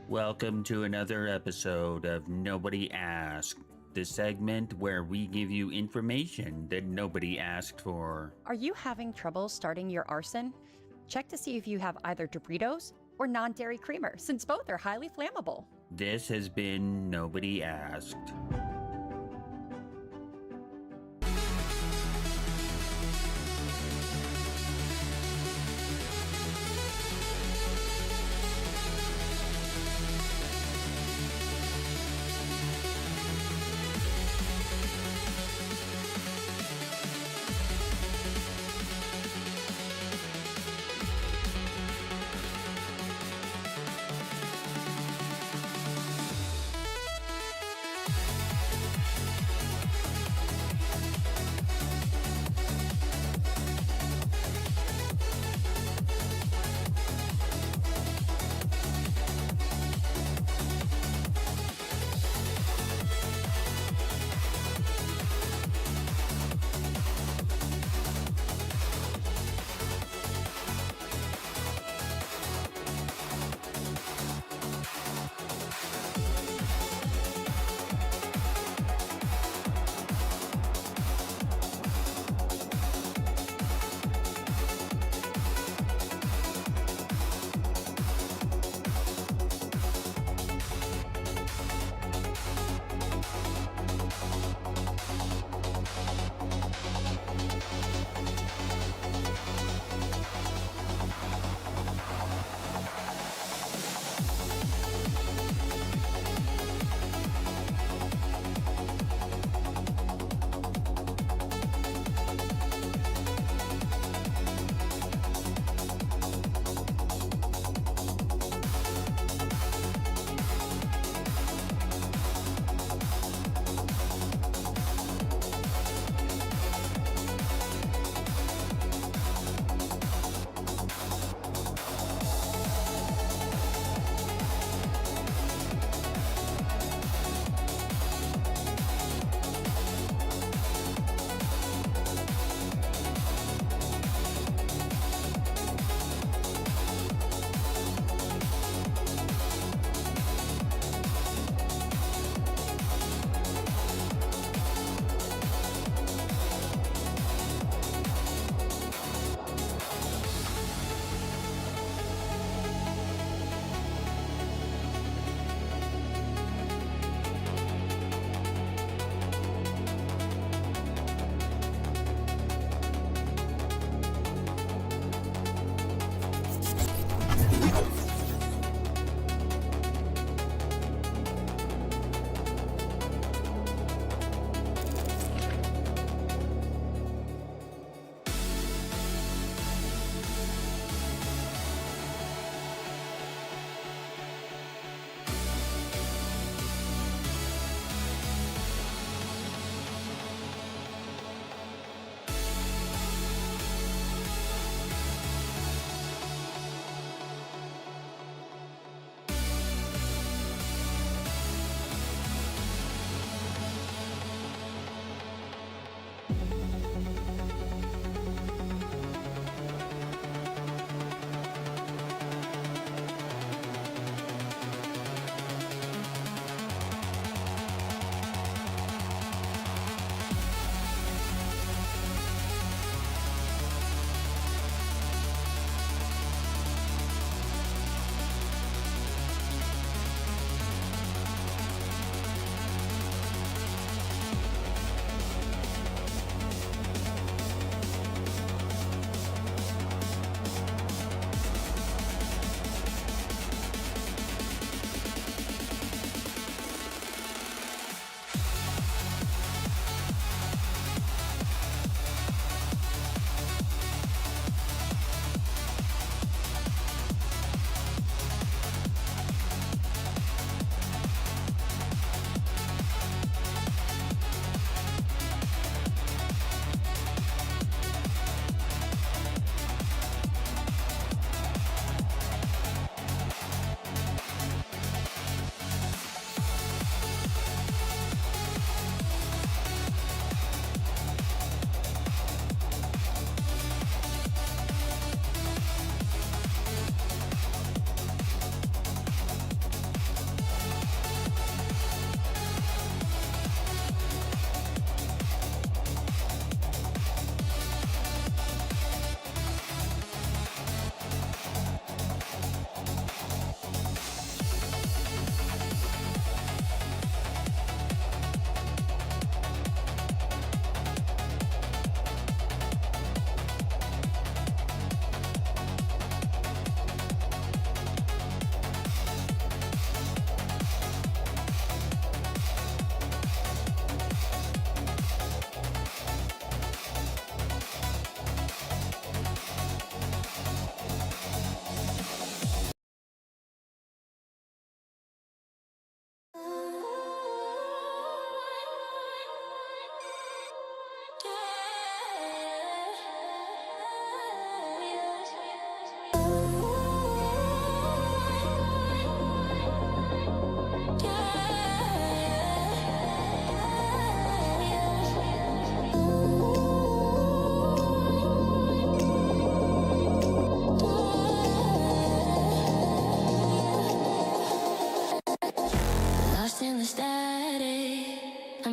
Welcome to another episode of Nobody Asked, the segment where we give you information that nobody asked for. Are you having trouble starting your arson? Check to see if you have either Doritos or non-dairy creamer, since both are highly flammable. This has been Nobody Asked.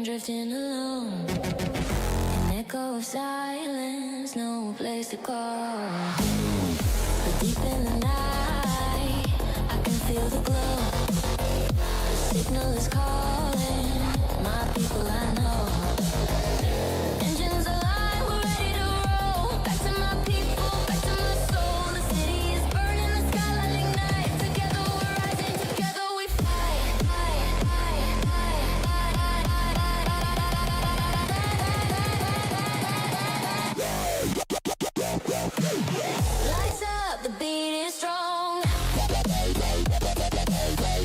drifting alone. An echo of silence, no place to go. But deep in the night, I can feel the glow. The signal is calling, my people I know. Engines alive, we're ready to roll. Back to my people, back to my soul. The city is burning, the skyline ignite. Together we're rising, together we fight. Lights up, the beat is strong.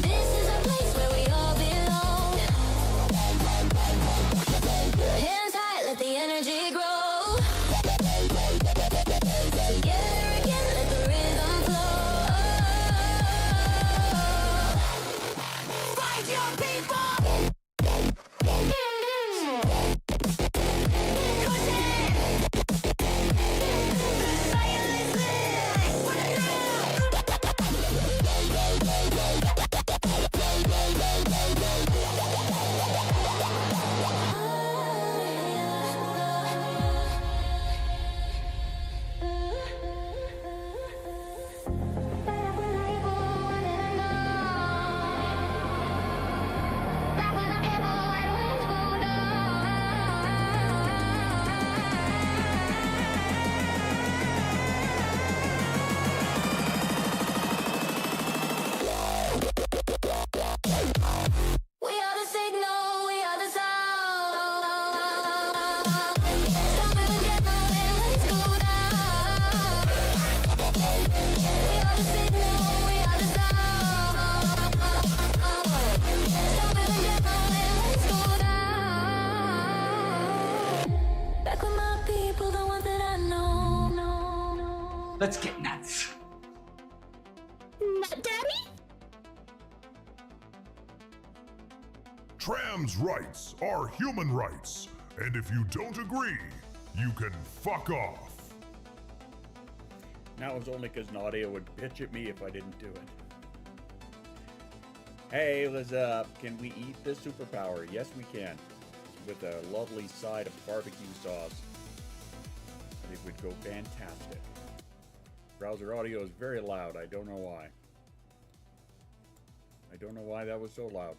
This is a place where we all belong. Hands high, let the energy grow. Together again, let the rhythm flow. Find your people. Let's get nuts. Nut Daddy? Trans rights are human rights, and if you don't agree, you can fuck off. That was only because Nadia would bitch at me if I didn't do it. Hey, what's up? Can we eat the superpower? Yes, we can. With a lovely side of barbecue sauce. I think would go fantastic. Browser audio is very loud. I don't know why. I don't know why that was so loud.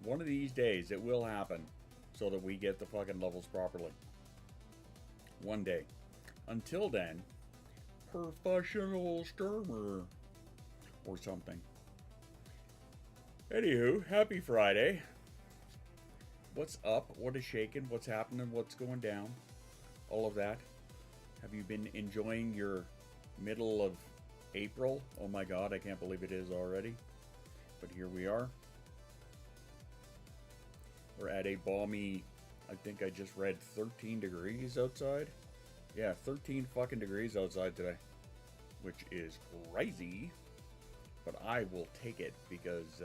One of these days it will happen so that we get the fucking levels properly. One day. Until then, professional streamer or something. Anywho, happy Friday. What's up? What is shaking? What's happening? What's going down? All of that. Have you been enjoying your middle of April? Oh my god, I can't believe it is already. But here we are. We're at a balmy, I think I just read 13 degrees outside. Yeah, 13 fucking degrees outside today. Which is crazy. But I will take it because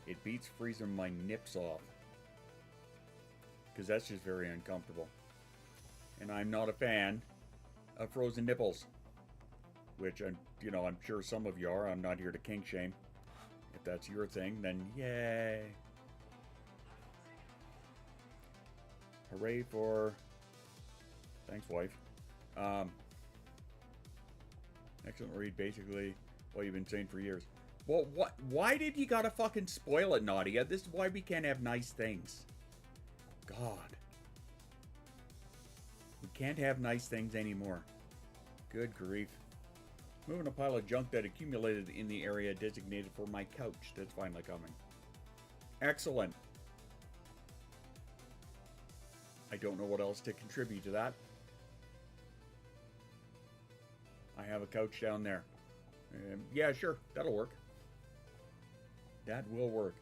it beats freezing my nips off. Because that's just very uncomfortable. And I'm not a fan of frozen nipples. Which, I'm sure some of you are. I'm not here to kink shame. If that's your thing, then yay. Hooray for... Thanks, wife. Excellent read, basically what you've been saying for years. Well, what? Why did you gotta fucking spoil it, Nadia? This is why we can't have nice things. God. We can't have nice things anymore. Good grief. Moving a pile of junk that accumulated in the area designated for my couch. That's finally coming. Excellent. I don't know what else to contribute to that. I have a couch down there. Yeah, sure. That'll work. That will work.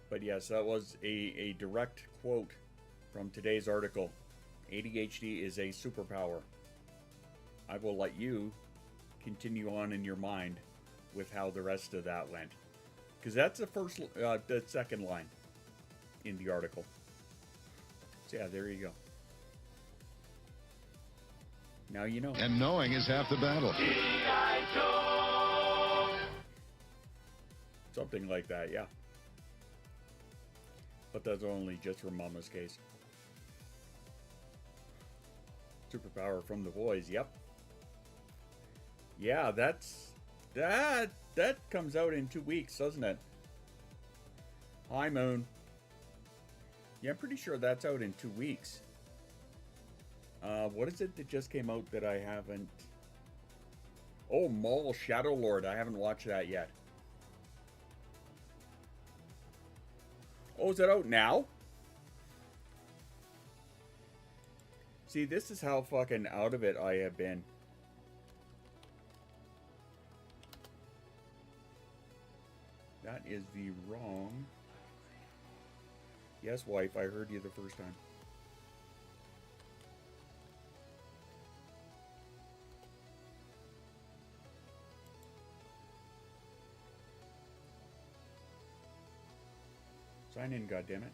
But yes, that was a direct quote from today's article. ADHD is a superpower. I will let you continue on in your mind with how the rest of that went. Because that's the second line in the article. So yeah, there you go. Now you know. And knowing is half the battle. Something like that, yeah. But that's only just for Mama's case. Superpower from the boys, yep. Yeah, that comes out in 2 weeks, doesn't it? Hi, Moon. Yeah, I'm pretty sure that's out in 2 weeks. What is it that just came out that I haven't... Oh, Maul Shadow Lord. I haven't watched that yet. Oh, is it out now? See, this is how fucking out of it I have been. That is the wrong... Yes, wife, I heard you the first time. Sign in, goddammit.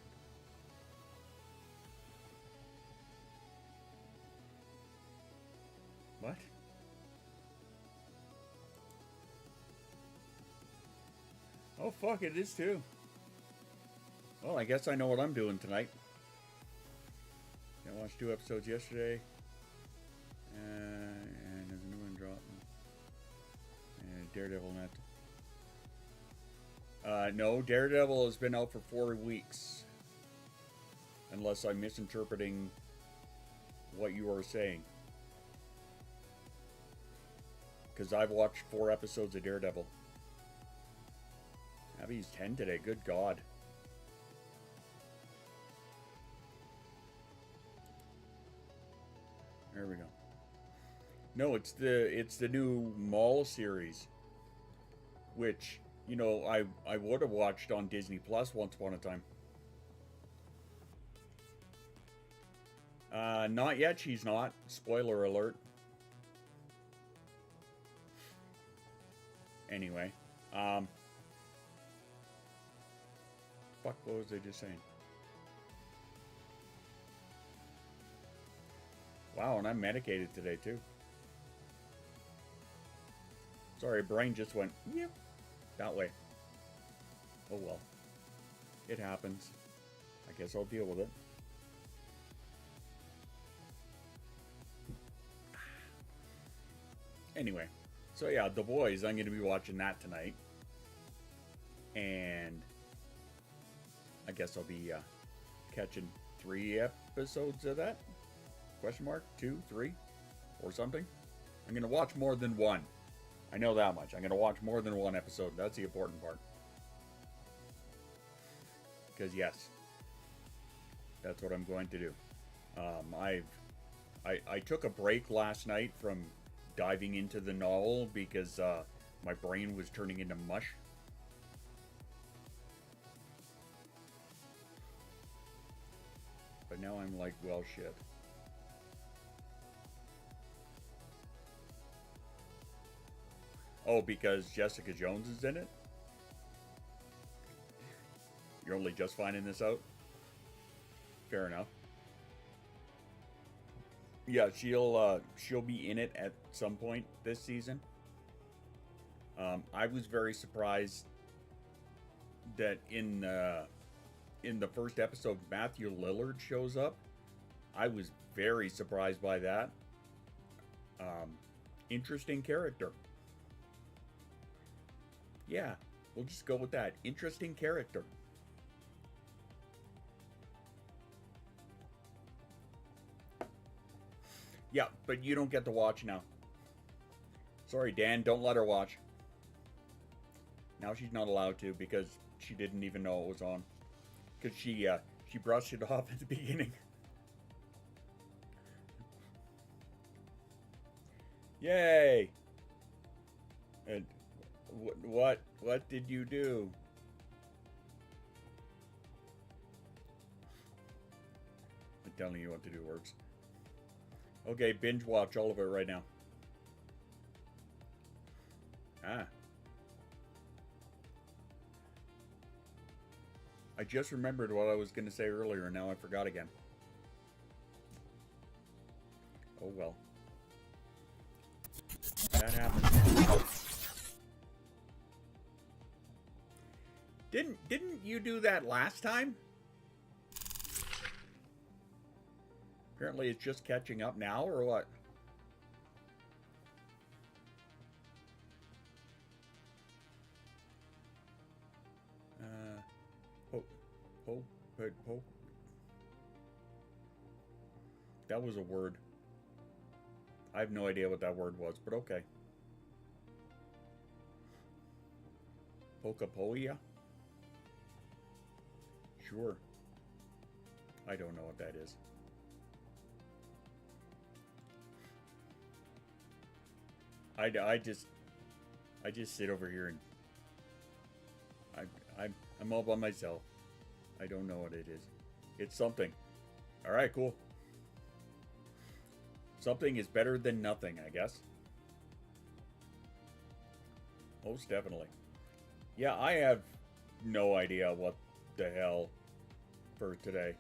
What? Oh, fuck, it is too. Well, I guess I know what I'm doing tonight. I watched 2 episodes yesterday. And there's a new one dropping. And Daredevil not. No, Daredevil has been out for 4 weeks. Unless I'm misinterpreting what you are saying. Because I've watched 4 episodes of Daredevil. Abby's 10 today, good God. There we go. No, it's the new Maul series, which, you know, I would have watched on Disney Plus once upon a time. Not yet. She's not. Spoiler alert. Anyway, fuck. What was I just saying? Wow, and I'm medicated today, too. Sorry, brain just went, yep, that way. Oh, well. It happens. I guess I'll deal with it. Anyway, so yeah, The Boys, I'm going to be watching that tonight. And I guess I'll be catching 3 episodes of that. Question mark? 2, 3, or something? I'm going to watch more than 1. I know that much. I'm going to watch more than 1 episode. That's the important part. Because yes, that's what I'm going to do. I took a break last night from diving into the novel because my brain was turning into mush. But now I'm like, well, shit. Oh, because Jessica Jones is in it? You're only just finding this out? Fair enough. Yeah, she'll be in it at some point this season. I was very surprised that in the first episode Matthew Lillard shows up. I was very surprised by that. Interesting character. Yeah, we'll just go with that. Interesting character. Yeah, but you don't get to watch now. Sorry, Dan, don't let her watch. Now she's not allowed to because she didn't even know it was on. Because she brushed it off at the beginning. Yay! And what did you do? I'm telling you what to do works. Okay, binge watch all of it right now. I just remembered what I was going to say earlier, and now I forgot again. Oh well. That happened. Didn't you do that last time? Apparently it's just catching up now, or what? Ho. That was a word. I have no idea what that word was, but okay. Pocapoia? Sure. I don't know what that is. I just sit over here and I'm all by myself. I don't know what it is. It's something. All right, cool. Something is better than nothing, I guess. Most definitely. Yeah, I have no idea what the hell for today.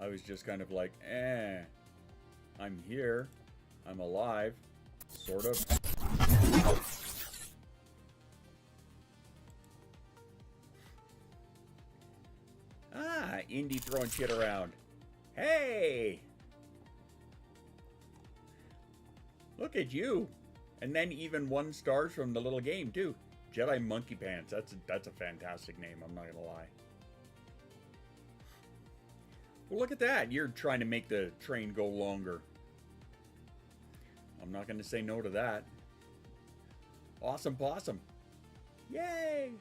I was just kind of like, I'm here. I'm alive. Sort of. Indy throwing shit around. Hey! Look at you. And then even 1 stars from the little game, too. Jedi Monkey Pants. That's a fantastic name, I'm not gonna lie. Well, look at that. You're trying to make the train go longer. I'm not gonna say no to that. Awesome possum. Yay!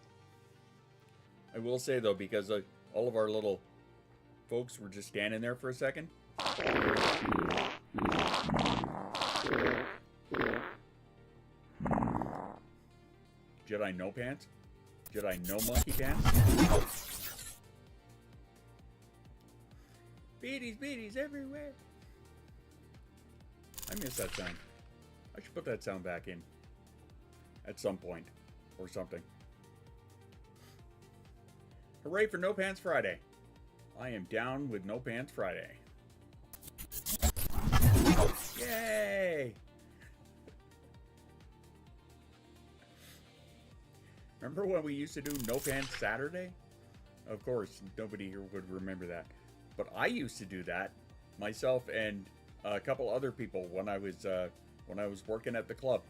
I will say, though, because all of our little folks were just standing there for a second. Jedi no pants? Jedi no monkey pants? Beaties everywhere. I miss that sound. I should put that sound back in. At some point. Or something. Hooray for No Pants Friday. I am down with No Pants Friday. Yay! Remember when we used to do No Pants Saturday? Of course, nobody here would remember that. But I used to do that myself and a couple other people when I was working at the club.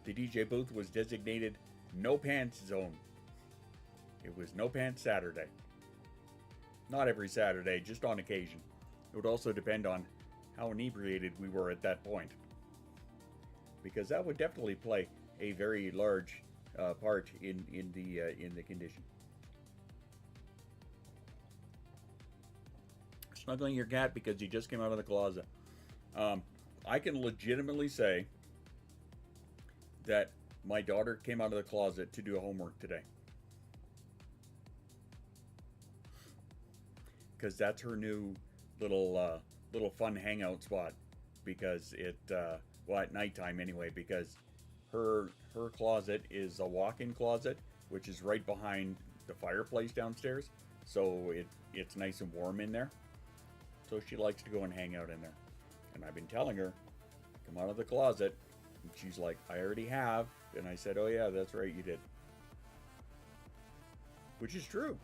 The DJ booth was designated No Pants Zone. It was No Pants Saturday. Not every Saturday, just on occasion. It would also depend on how inebriated we were at that point, because that would definitely play a very large part in the condition. Snuggling your cat because he just came out of the closet. I can legitimately say that my daughter came out of the closet to do homework today, because that's her new little fun hangout spot. Because at nighttime anyway, because her closet is a walk-in closet, which is right behind the fireplace downstairs, so it's nice and warm in there. So she likes to go and hang out in there. And I've been telling her, come out of the closet. And she's like, I already have. And I said, oh yeah, that's right, you did. Which is true.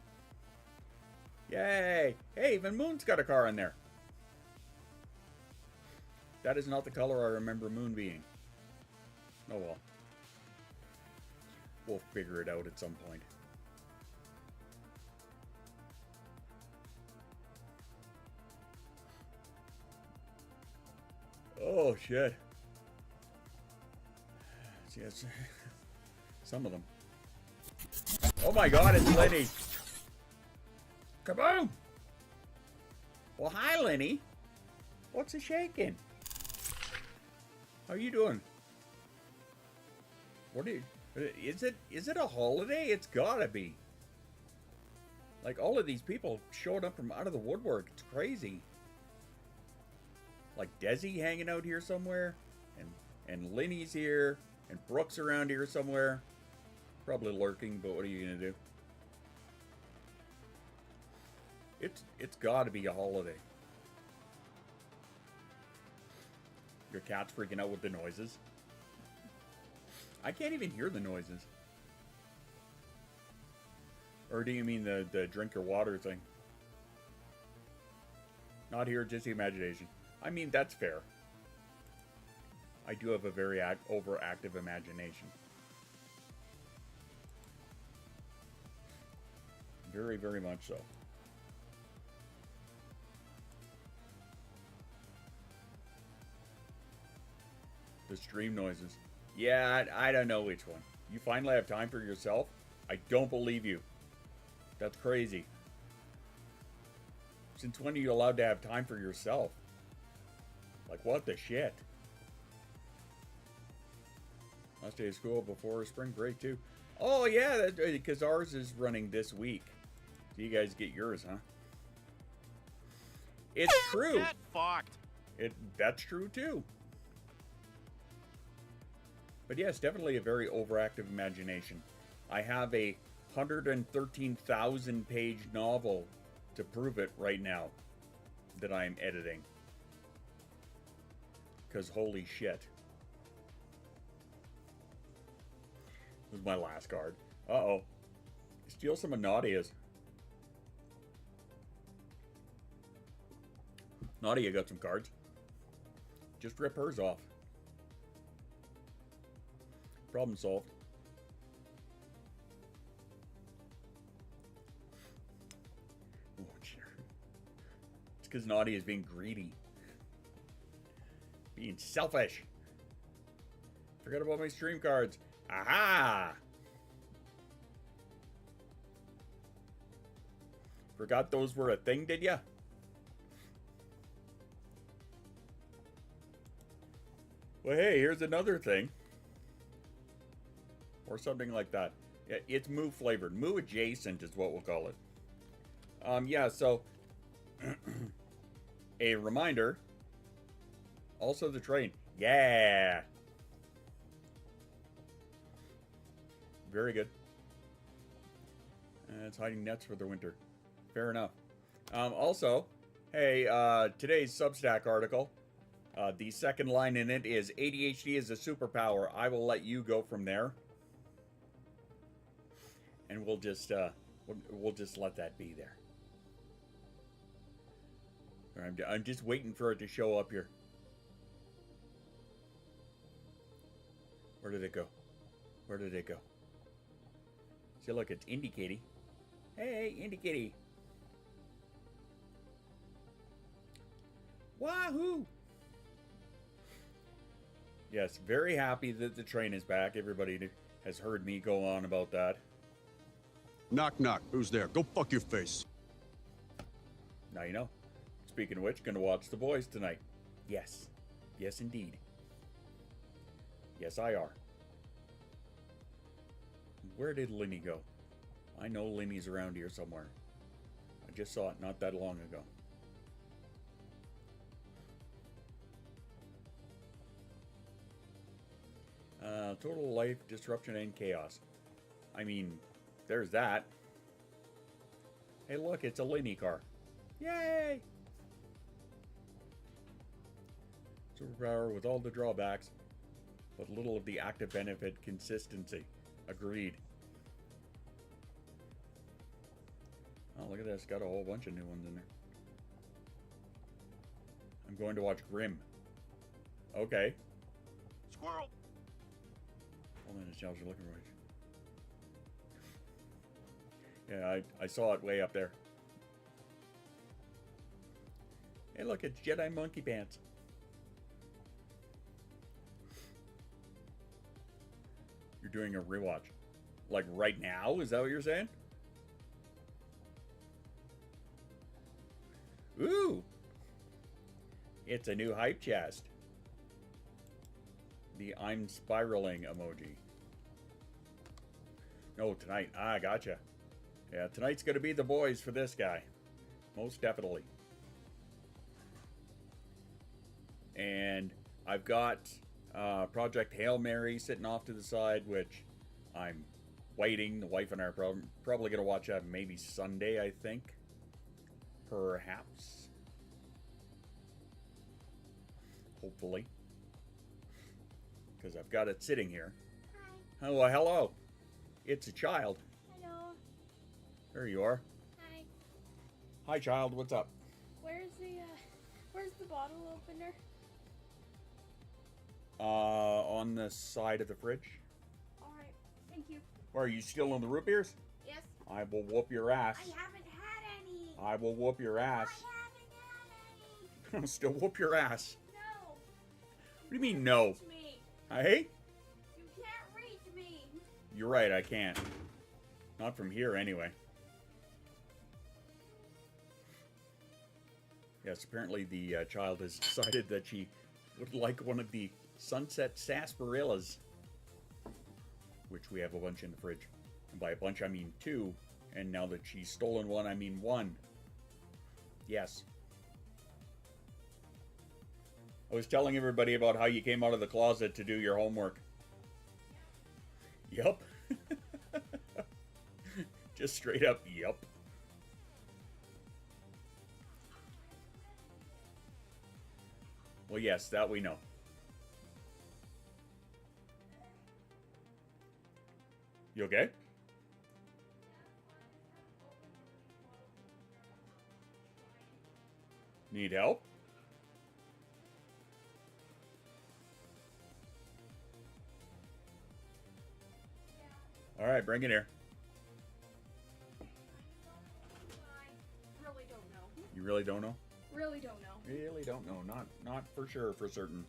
Yay! Hey, even Moon's got a car in there. That is not the color I remember Moon being. Oh well. We'll figure it out at some point. Oh shit. See, that's some of them. Oh my god, it's Lenny. Kaboom! Well, hi, Lenny. What's a shaking? How you doing? What is it a holiday? It's gotta be. Like, all of these people showed up from out of the woodwork. It's crazy. Like Desi hanging out here somewhere, and Lenny's here, and Brooks around here somewhere. Probably lurking, but what are you gonna do? It's gotta be a holiday. Your cat's freaking out with the noises. I can't even hear the noises. Or do you mean the drink your water thing? Not here, just the imagination. I mean, that's fair. I do have a very overactive imagination. Very, very much so. The stream noises. Yeah, I don't know which one. You finally have time for yourself? I don't believe you. That's crazy. Since when are you allowed to have time for yourself? Like, what the shit? Last day of school before spring break, too. Oh, yeah, because ours is running this week. So you guys get yours, huh? It's true. Get fucked. That's true, too. But yes, definitely a very overactive imagination. I have a 113,000 page novel to prove it right now that I'm editing. Because holy shit. This is my last card. Uh-oh. Steal some of Nadia's. Nadia got some cards. Just rip hers off. Problem solved. Oh, dear. It's because Nadia is being greedy. Being selfish. Forgot about my stream cards. Aha! Forgot those were a thing, did ya? Well, hey, here's another thing. Or something like that. Yeah, it's Moo flavored. Moo adjacent is what we'll call it. Yeah, so a reminder. Also the train. Yeah. Very good. It's hiding nets for the winter. Fair enough. Also, hey, today's Substack article. The second line in it is ADHD is a superpower. I will let you go from there. And we'll just let that be there. I'm just waiting for it to show up here. Where did it go? Where did it go? See, look, it's Indie Kitty. Hey, Indie Kitty. Wahoo! Yes, very happy that the train is back. Everybody has heard me go on about that. Knock, knock. Who's there? Go fuck your face. Now you know. Speaking of which, gonna watch The Boys tonight. Yes. Yes, indeed. Yes, I are. Where did Linny go? I know Linny's around here somewhere. I just saw it not that long ago. Total life disruption and chaos. I mean, there's that. Hey, look, it's a Linny car. Yay! Superpower with all the drawbacks, but little of the active benefit consistency. Agreed. Oh, look at this. Got a whole bunch of new ones in there. I'm going to watch Grimm. Okay. Squirrel. Hold on, the shelves are looking right. Yeah, I saw it way up there. Hey, look, it's Jedi Monkey Pants. You're doing a rewatch. Like right now? Is that what you're saying? Ooh! It's a new hype chest. The I'm spiraling emoji. No, tonight. Ah, gotcha. Yeah, tonight's gonna be The Boys for this guy. Most definitely. And I've got Project Hail Mary sitting off to the side, which I'm waiting. The wife and I are probably going to watch that maybe Sunday, I think. Perhaps. Hopefully. Because I've got it sitting here. Hi. Oh, hello. It's a child. Hello. There you are. Hi. Hi, child. What's up? Where's the Where's the bottle opener? On the side of the fridge. Alright, thank you. Or are you still on the root beers? Yes? I will whoop your ass. I haven't had any! I will whoop your ass. I haven't had any! I'll still whoop your ass. No! What do you mean, no? Reach me! Hey? You can't reach me! You're right, I can't. Not from here, anyway. Yes, apparently the child has decided that she would like one of the Sunset Sarsaparillas, which we have a bunch in the fridge. And by a bunch, I mean 2. And now that she's stolen one, I mean 1. Yes. I was telling everybody about how you came out of the closet to do your homework. Yup. Just straight up, yup. Well, yes, that we know. You okay? Need help? All right, bring it here. Really don't know. You really don't know? Really don't know. Really don't know. Not for sure, for certain.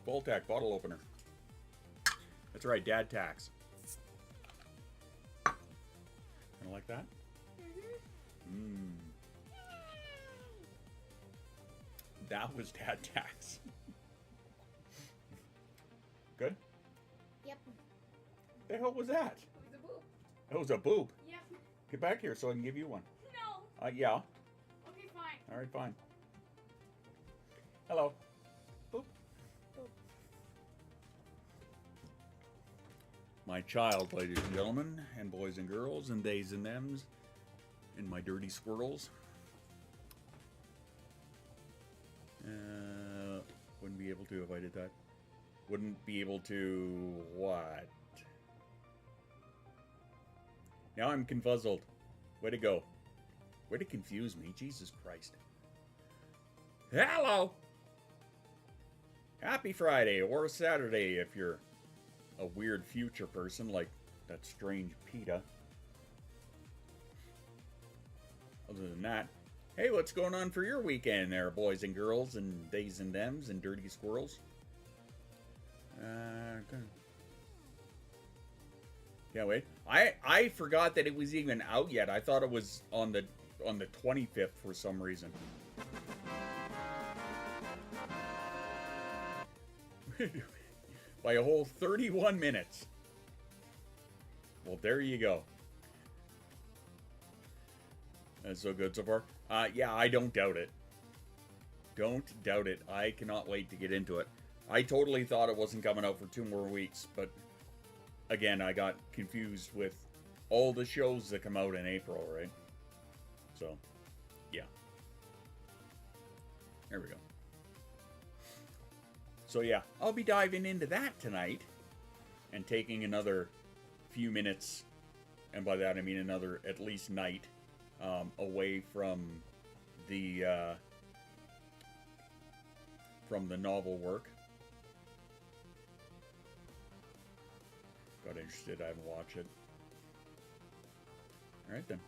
Voltac bottle opener. That's right, Dad tax. Kind of like that? Mmm. That was Dad tax. Good? Yep. The hell was that? It was a boob. That was a boob. Yep. Get back here so I can give you one. No. Yeah. Okay, fine. All right, fine. Hello. Boop. Boop. My child, ladies and gentlemen, and boys and girls, and theys and thems, and my dirty squirrels. Wouldn't be able to if I did that. Wouldn't be able to what? Now I'm confuzzled. Way to go. Way to confuse me. Jesus Christ. Hello! Happy Friday or Saturday if you're a weird future person like that strange PETA. Other than that, hey, what's going on for your weekend there, boys and girls, and theys and thems, and dirty squirrels? Yeah, wait. I forgot that it was even out yet. I thought it was on the 25th for some reason. By a whole 31 minutes. Well, there you go. That's so good so far. Yeah, I don't doubt it. Don't doubt it. I cannot wait to get into it. I totally thought it wasn't coming out for 2 more weeks, but again, I got confused with all the shows that come out in April, right? So, yeah. There we go. So yeah, I'll be diving into that tonight and taking another few minutes, and by that I mean another at least night, away from the novel work. Got interested, I haven't watched it. Alright then.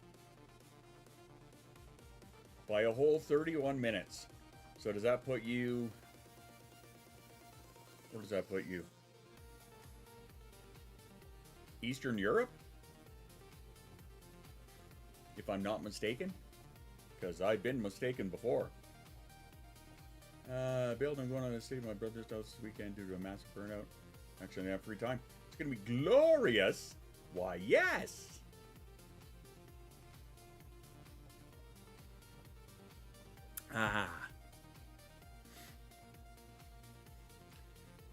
By a whole 31 minutes. So does that put you... Where does that put you? Eastern Europe? If I'm not mistaken? Because I've been mistaken before. Bill, I'm going to stay at my brother's house this weekend due to a massive burnout. Actually, I have free time. It's going to be glorious. Why, yes! Ah.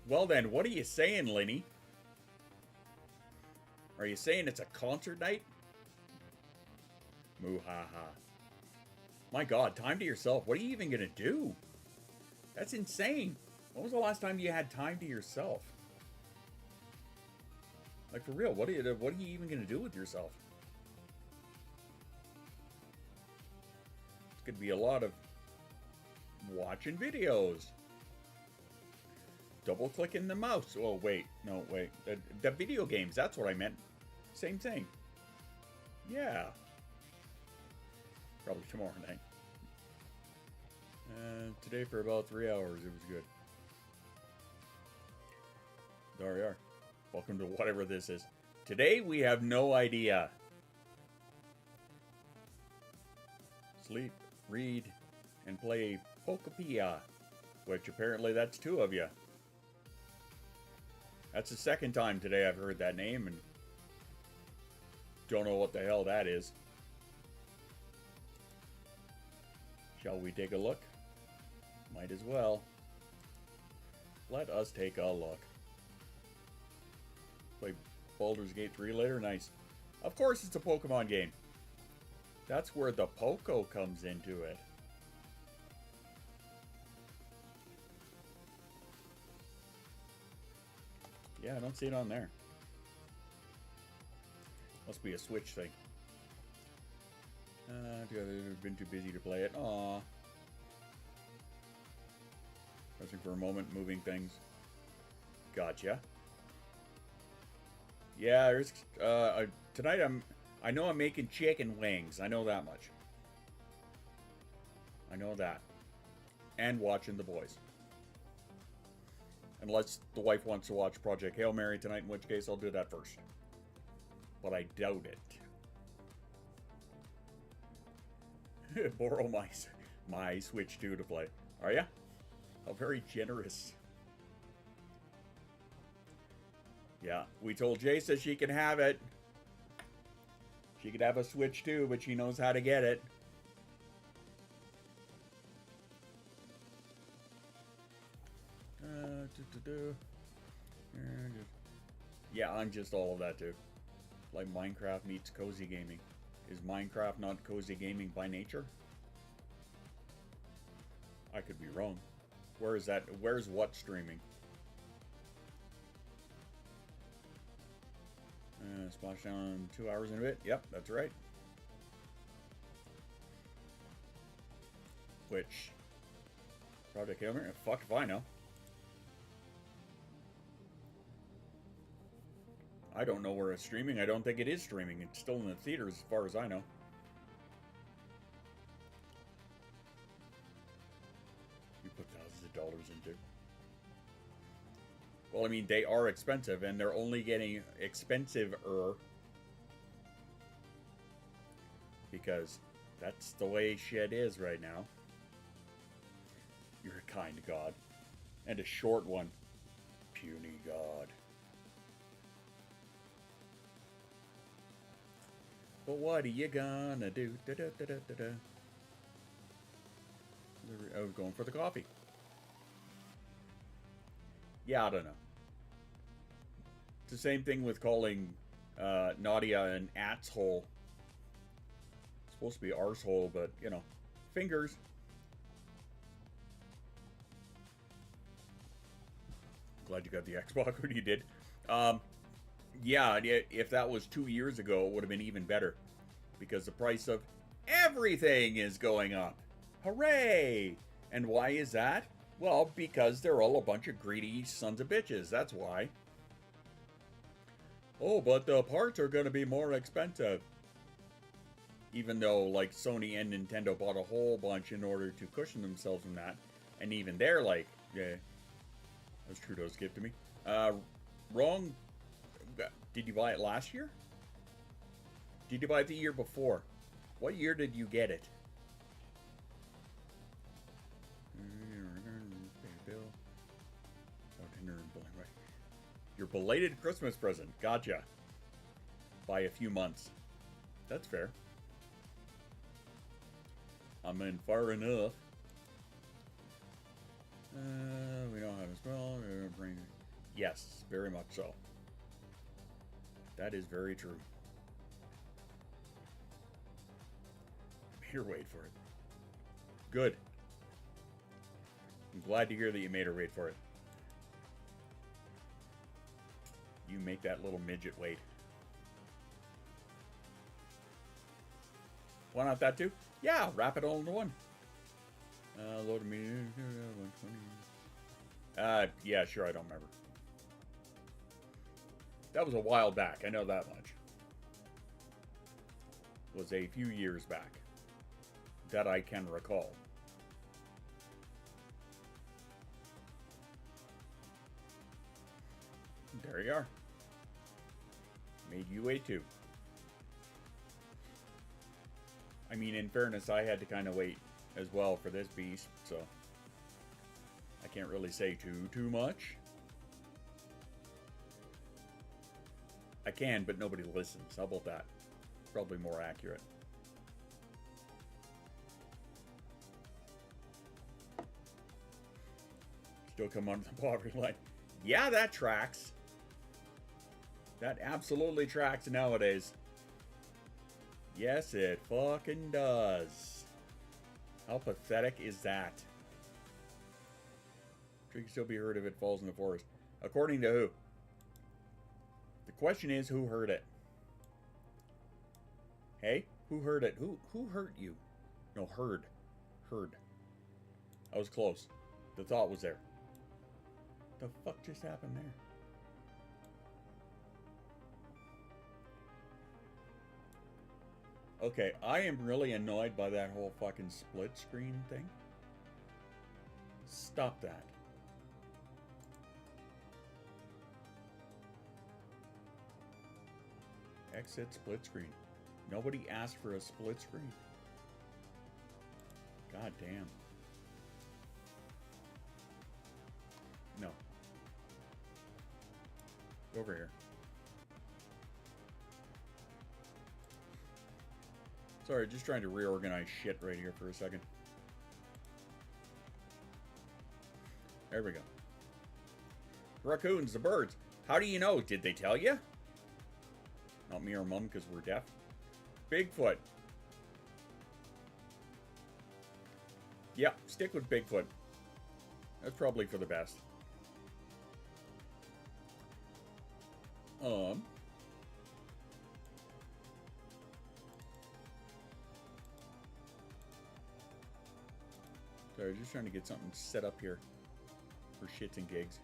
Well then, what are you saying, Lenny? Are you saying it's a concert night? Moo-ha-ha. My God, time to yourself. What are you even gonna do? That's insane. When was the last time you had time to yourself? Like, for real, what are you even gonna do with yourself? could be a lot of watching videos. Double clicking the mouse. Oh, wait. No, wait. The video games. That's what I meant. Same thing. Yeah. Probably tomorrow night. Today for about 3 hours. It was good. There we are. Welcome to whatever this is. Today we have no idea. Sleep, read, and play Pokopia. Which apparently that's 2 of you. That's the second time today I've heard that name and don't know what the hell that is. Shall we take a look? Might as well. Let us take a look. Play Baldur's Gate 3 later? Nice. Of course it's a Pokemon game. That's where the Poco comes into it. Yeah, I don't see it on there. Must be a Switch thing. I've been too busy to play it. Aww. Pressing for a moment, moving things. Gotcha. Yeah, there's tonight I know I'm making chicken wings. I know that much. I know that. And watching The Boys. Unless the wife wants to watch Project Hail Mary tonight, in which case I'll do that first. But I doubt it. Borrow my Switch 2 to play. Are ya? How very generous. Yeah, we told Jace she can have it. She could have a Switch 2, but she knows how to get it. Yeah, I'm just all of that too. Like Minecraft meets cozy gaming. Is Minecraft not cozy gaming by nature? I could be wrong. Where is that? Where's what streaming? Splashdown 2 hours in a bit. Yep, that's right. Which Project Hail Mary? Fuck if I know. I don't know where it's streaming. I don't think it is streaming. It's still in the theaters as far as I know. You put thousands of dollars into. Well, I mean, they are expensive, and they're only getting expensive-er. Because that's the way shit is right now. You're a kind God. And a short one. Puny God. But what are you gonna do? Da, da, da, da, da, da. I was going for the coffee. Yeah, I don't know. It's the same thing with calling Nadia an atshole. It's supposed to be arsehole, but, you know, fingers. Glad you got the Xbox when you did. Yeah, if that was 2 years ago, it would have been even better. Because the price of everything is going up. Hooray! And why is that? Well, because they're all a bunch of greedy sons of bitches. That's why. Oh, but the parts are going to be more expensive. Even though, like, Sony and Nintendo bought a whole bunch in order to cushion themselves from that. And even they're like, yeah, that was Trudeau's gift to me. Wrong. Did you buy it last year? Did you buy it the year before? What year did you get it? Your belated Christmas present. Gotcha. By a few months. That's fair. I'm in far enough. We don't have a spell. Yes, very much so. That is very true. Made her wait for it. Good. I'm glad to hear that you made her wait for it. You make that little midget wait. Why not that too? Yeah, wrap it all into one. Load me 120. Yeah, sure, I don't remember. That was a while back, I know that much. It was a few years back. That I can recall. There you are. Made you wait too. I mean, in fairness, I had to kind of wait as well for this beast, so I can't really say too much. I can, but nobody listens. How about that? Probably more accurate. Still come under the poverty line. Yeah, that tracks. That absolutely tracks nowadays. Yes, it fucking does. How pathetic is that? Tree can still be heard if it falls in the forest. According to who? The question is, who heard it? Hey? Who heard it? Who hurt you? No, heard. Heard. I was close. The thought was there. The fuck just happened there? Okay, I am really annoyed by that whole fucking split screen thing. Stop that. Exit split screen. Nobody asked for a split screen. God damn. No. Over here. Sorry, just trying to reorganize shit right here for a second. There we go. Raccoons, the birds. How do you know? Did they tell you? Not me or Mum, because we're deaf. Bigfoot. Yep, stick with Bigfoot. That's probably for the best. Sorry, just trying to get something set up here for shits and gigs.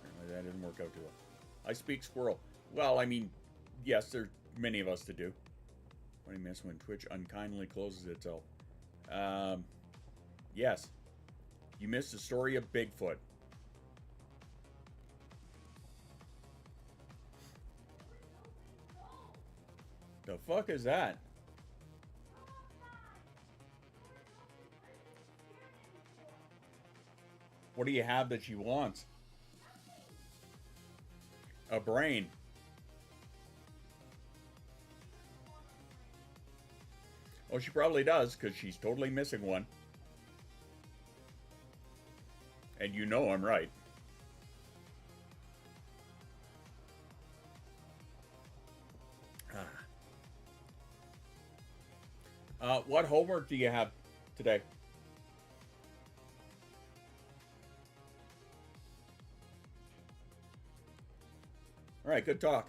Apparently that didn't work out too well. I speak squirrel. Well, I mean, yes, there's many of us that do. What do you miss when Twitch unkindly closes itself? Yes. You missed the story of Bigfoot. The fuck is that? What do you have that she wants? A brain. Oh, she probably does, because she's totally missing one. And you know I'm right. What homework do you have today? All right, good talk.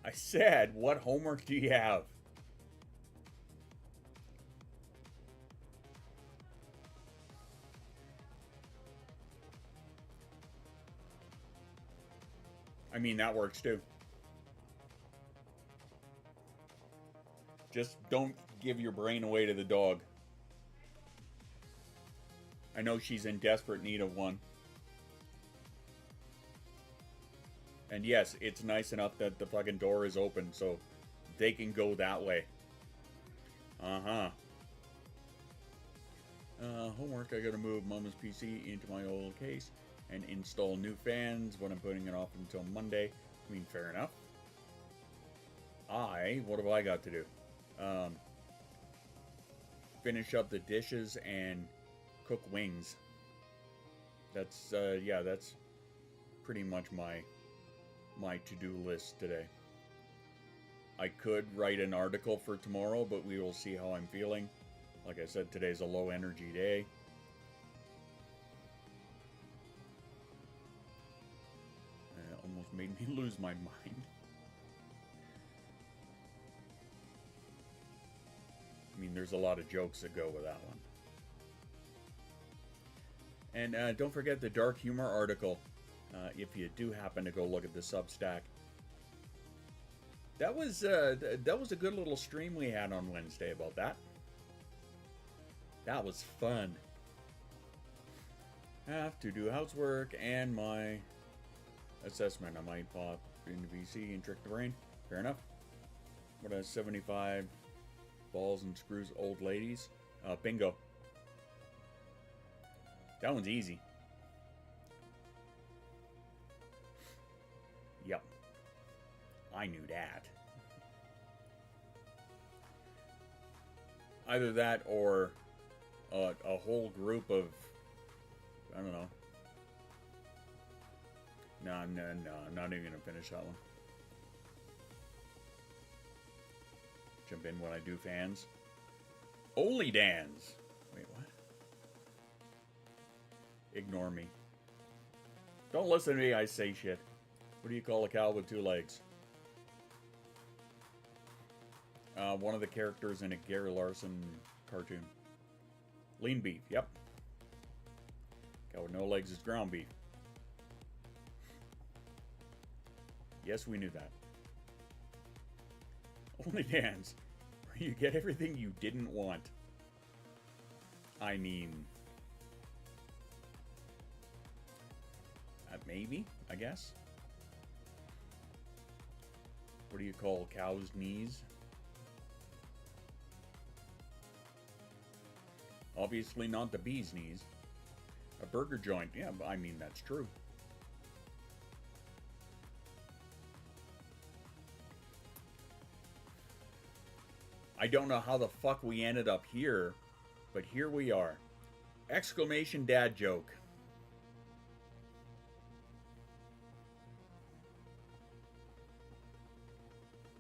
I said, what homework do you have? I mean, that works too. Just don't give your brain away to the dog. I know she's in desperate need of one. And yes, it's nice enough that the fucking door is open so they can go that way. Homework, I gotta move Mama's PC into my old case and install new fans when I'm putting it off until Monday. I mean, fair enough. What have I got to do? Finish up the dishes and cook wings. That's, yeah, that's pretty much my to-do list today. I could write an article for tomorrow, but we will see how I'm feeling. Like I said, today's a low energy day. made me lose my mind. I mean, there's a lot of jokes that go with that one. And don't forget the dark humor article, if you do happen to go look at the Substack. That was a good little stream we had on Wednesday about that. That was fun. Have to do housework and my assessment. I might pop into VC and trick the brain. Fair enough. What a 75 balls and screws old ladies. Bingo. That one's easy. Yep. I knew that. Either that or a whole group of, I don't know. No, I'm not even gonna finish that one. Jump in when I do fans. Only Dans. Wait, what? Ignore me. Don't listen to me, I say shit. What do you call a cow with two legs? One of the characters in a Gary Larson cartoon. Lean beef, yep. Cow with no legs is ground beef. Yes, we knew that. Only Dans, where you get everything you didn't want. I mean... maybe, I guess. What do you call cows' knees? Obviously not the bee's knees. A burger joint, yeah, I mean, that's true. I don't know how the fuck we ended up here, but here we are. Exclamation dad joke.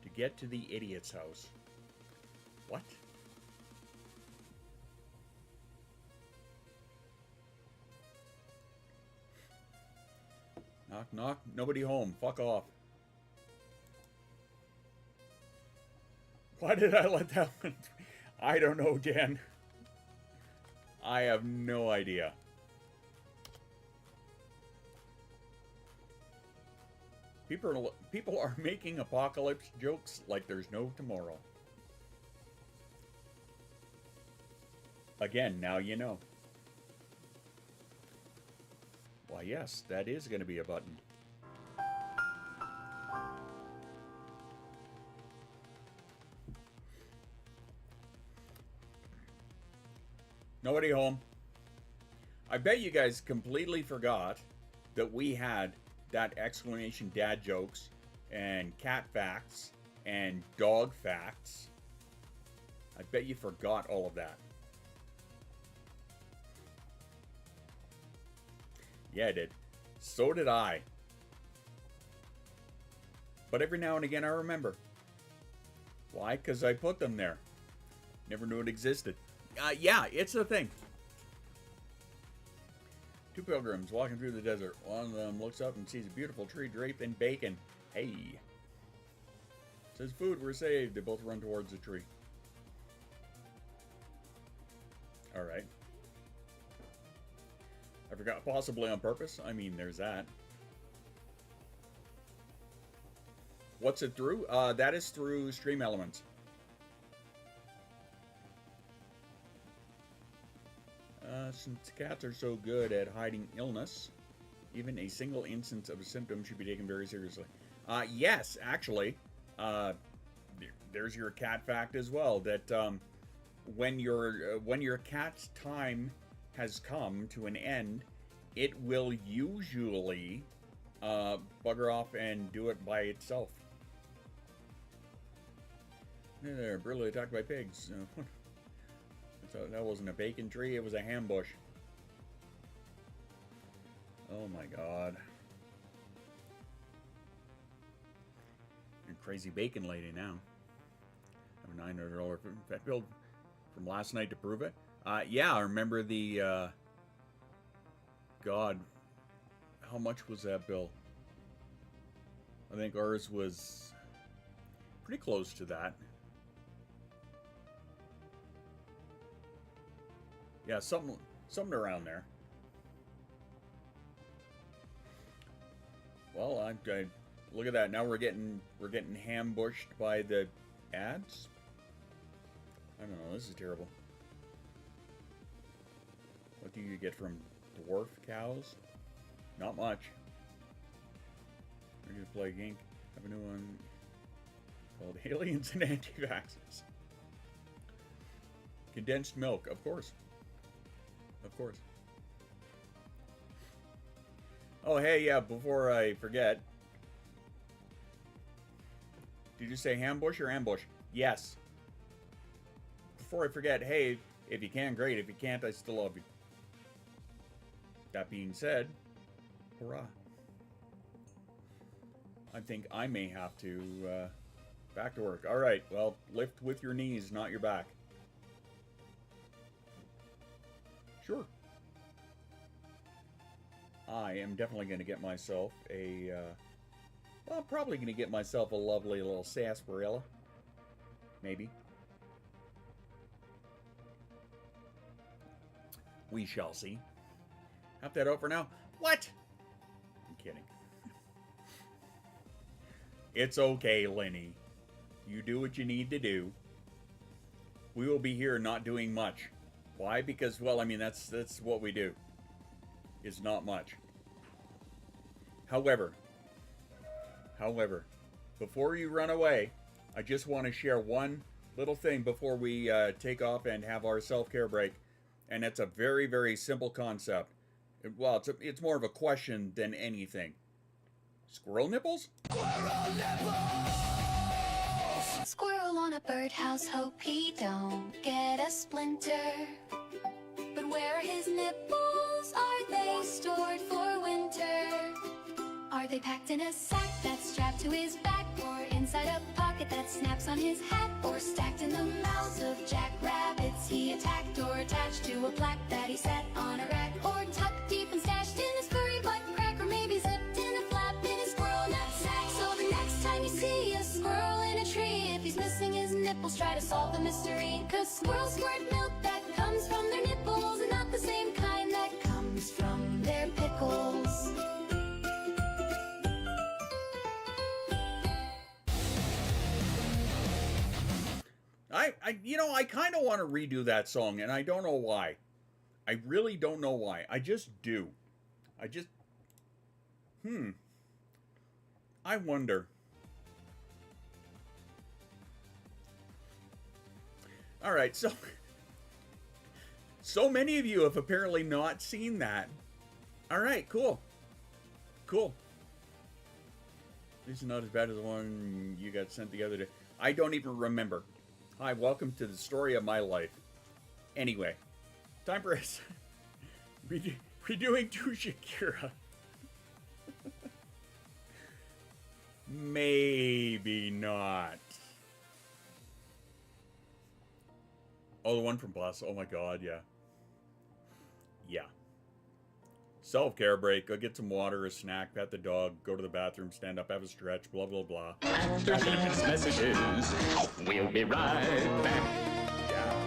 To get to the idiot's house. What? Knock, knock. Nobody home. Fuck off. Why did I let that one? I don't know, Dan. I have no idea. People are making apocalypse jokes like there's no tomorrow. Again, now you know. Why, yes, that is going to be a button. Nobody home. I bet you guys completely forgot that we had that exclamation dad jokes and cat facts and dog facts. I bet you forgot all of that. Yeah, I did. So did I. But every now and again I remember. Why? Because I put them there. Never knew it existed. Yeah, it's a thing. Two pilgrims walking through the desert. One of them looks up and sees a beautiful tree draped in bacon. Hey. Says, food, we're saved. They both run towards the tree. Alright. I forgot, possibly on purpose. I mean, there's that. What's it through? That is through Stream Elements. Since cats are so good at hiding illness, even a single instance of a symptom should be taken very seriously. Yes, actually, there's your cat fact as well. That when your cat's time has come to an end, it will usually bugger off and do it by itself. They're brutally attacked by pigs. So that wasn't a bacon tree, it was a ham bush. Oh my god. You're a crazy bacon lady now. I have a $900 vet bill from last night to prove it. Yeah, I remember the, God, how much was that bill? I think ours was pretty close to that. Yeah, something around there. Well, I look at that. Now we're getting ambushed by the ads. I don't know. This is terrible. What do you get from dwarf cows? Not much. We're gonna play Gink. Have a new one called Aliens and Anti-Vaxxers. Condensed milk, of course. Of course. Oh, hey, yeah, before I forget. Did you say ambush or ambush? Yes. Before I forget, hey, if you can, great. If you can't, I still love you. That being said, hurrah. I think I may have to, back to work. All right, well, lift with your knees, not your back. Sure. I am definitely going to get myself a, well, I'm probably going to get myself a lovely little sarsaparilla. Maybe. We shall see. Have that out for now. What? I'm kidding. It's okay, Lenny. You do what you need to do. We will be here not doing much. Why? Because, well, I mean, that's what we do. Is not much. However, before you run away, I just want to share one little thing before we take off and have our self-care break. And it's a very, very simple concept. Well, it's more of a question than anything. Squirrel nipples? Squirrel on a birdhouse, hope he don't get a splinter. But where are his nipples? Are they stored for winter? Are they packed in a sack that's strapped to his back? Or inside a pocket that snaps on his hat? Or stacked in the mouths of jackrabbits he attacked? Or attached to a plaque that he set on a rack? Or tucked deep and stashed in his furry butt crack? Or maybe zipped in a flap in his squirrel knapsack? So the next time you see a squirrel in a tree, if he's missing his nipples, try to solve the mystery. 'Cause squirrels squirt milk that comes from their nipples, and not the same kind that comes from their pickles. I kind of want to redo that song, and I don't know why. I really don't know why. I just do. I wonder. All right, so many of you have apparently not seen that. All right, cool. This is not as bad as the one you got sent the other day. I don't even remember. Hi, welcome to the story of my life. Anyway, time for us. Redoing to Shakira. Maybe not. Oh, the one from Plus. Oh my god, yeah. Yeah. Self-care break. Go get some water, a snack, pet the dog, go to the bathroom, stand up, have a stretch, blah, blah, blah. After these messages, we'll be right back. Yeah.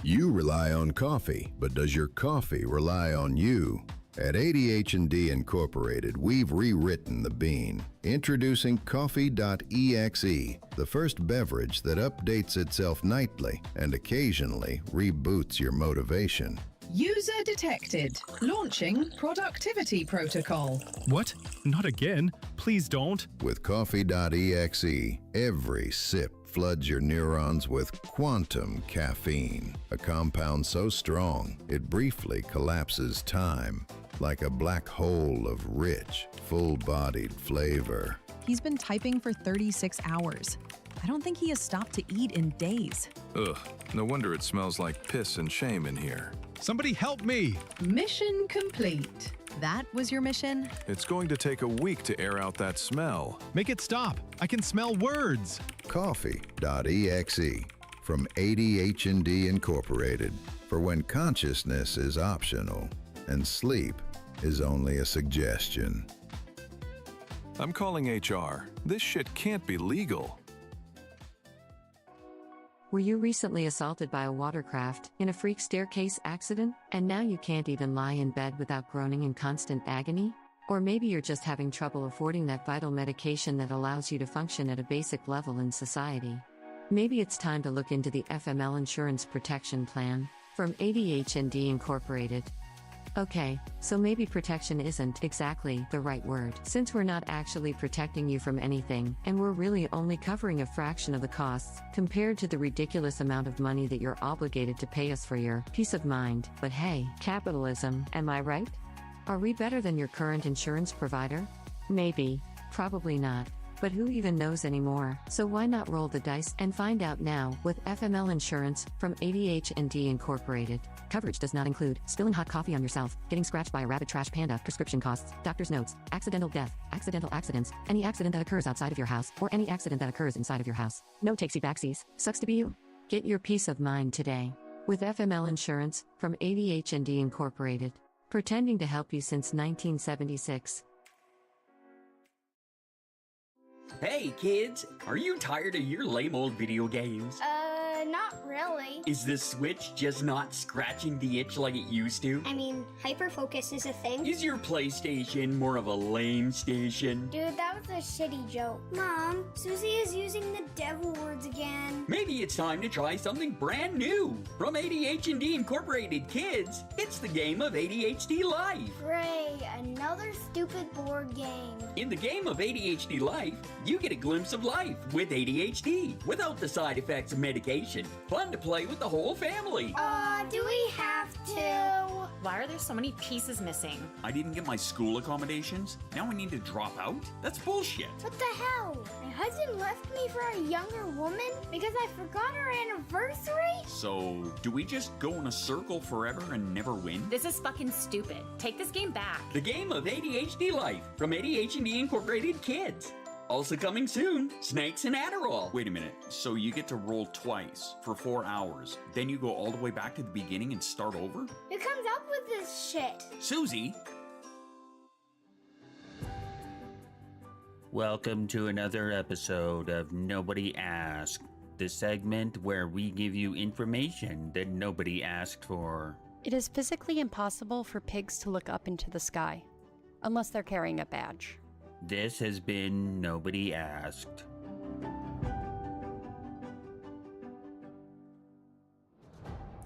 You rely on coffee, but does your coffee rely on you? At ADH&D Incorporated, we've rewritten the bean. Introducing Coffee.exe, the first beverage that updates itself nightly and occasionally reboots your motivation. User detected. Launching productivity protocol. What? Not again. Please don't. With Coffee.exe, every sip floods your neurons with quantum caffeine, a compound so strong it briefly collapses time, like a black hole of rich, full-bodied flavor. He's been typing for 36 hours. I don't think he has stopped to eat in days. Ugh, no wonder it smells like piss and shame in here. Somebody help me! Mission complete. That was your mission? It's going to take a week to air out that smell. Make it stop. I can smell words. Coffee.exe from ADHD Incorporated for when consciousness is optional and sleep is only a suggestion. I'm calling HR. This shit can't be legal. Were you recently assaulted by a watercraft in a freak staircase accident, and now you can't even lie in bed without groaning in constant agony? Or maybe you're just having trouble affording that vital medication that allows you to function at a basic level in society. Maybe it's time to look into the FML Insurance Protection Plan from ADHD Incorporated. Okay, so maybe protection isn't exactly the right word, since we're not actually protecting you from anything, and we're really only covering a fraction of the costs compared to the ridiculous amount of money that you're obligated to pay us for your peace of mind. But hey, capitalism, am I right? Are we better than your current insurance provider? Maybe, probably not. But who even knows anymore? So why not roll the dice and find out now with FML Insurance from ADHD Incorporated. Coverage does not include spilling hot coffee on yourself, getting scratched by a rabid trash panda, prescription costs, doctor's notes, accidental death, accidental accidents, any accident that occurs outside of your house, or any accident that occurs inside of your house. No takesy-backsies. Sucks to be you. Get your peace of mind today with FML Insurance from ADHD Incorporated. Pretending to help you since 1976. Hey kids, are you tired of your lame old video games? Not really. Is the Switch just not scratching the itch like it used to? I mean, hyperfocus is a thing. Is your PlayStation more of a lame station? Dude, that was a shitty joke. Mom, Susie is using the devil words again. Maybe it's time to try something brand new. From ADHD Incorporated Kids, it's the game of ADHD Life. Hooray, another stupid board game. In the game of ADHD Life, you get a glimpse of life with ADHD, without the side effects of medication. Fun to play with the whole family. Do we have to? Why are there so many pieces missing? I didn't get my school accommodations. Now I need to drop out? That's bullshit. What the hell? My husband left me for a younger woman because I forgot our anniversary? So, do we just go in a circle forever and never win? This is fucking stupid. Take this game back. The game of ADHD Life from ADHD Incorporated Kids. Also coming soon, Snakes and Adderall. Wait a minute, so you get to roll twice for 4 hours, then you go all the way back to the beginning and start over? Who comes up with this shit? Susie? Welcome to another episode of Nobody Asked, the segment where we give you information that nobody asked for. It is physically impossible for pigs to look up into the sky, unless they're carrying a badge. This has been Nobody Asked.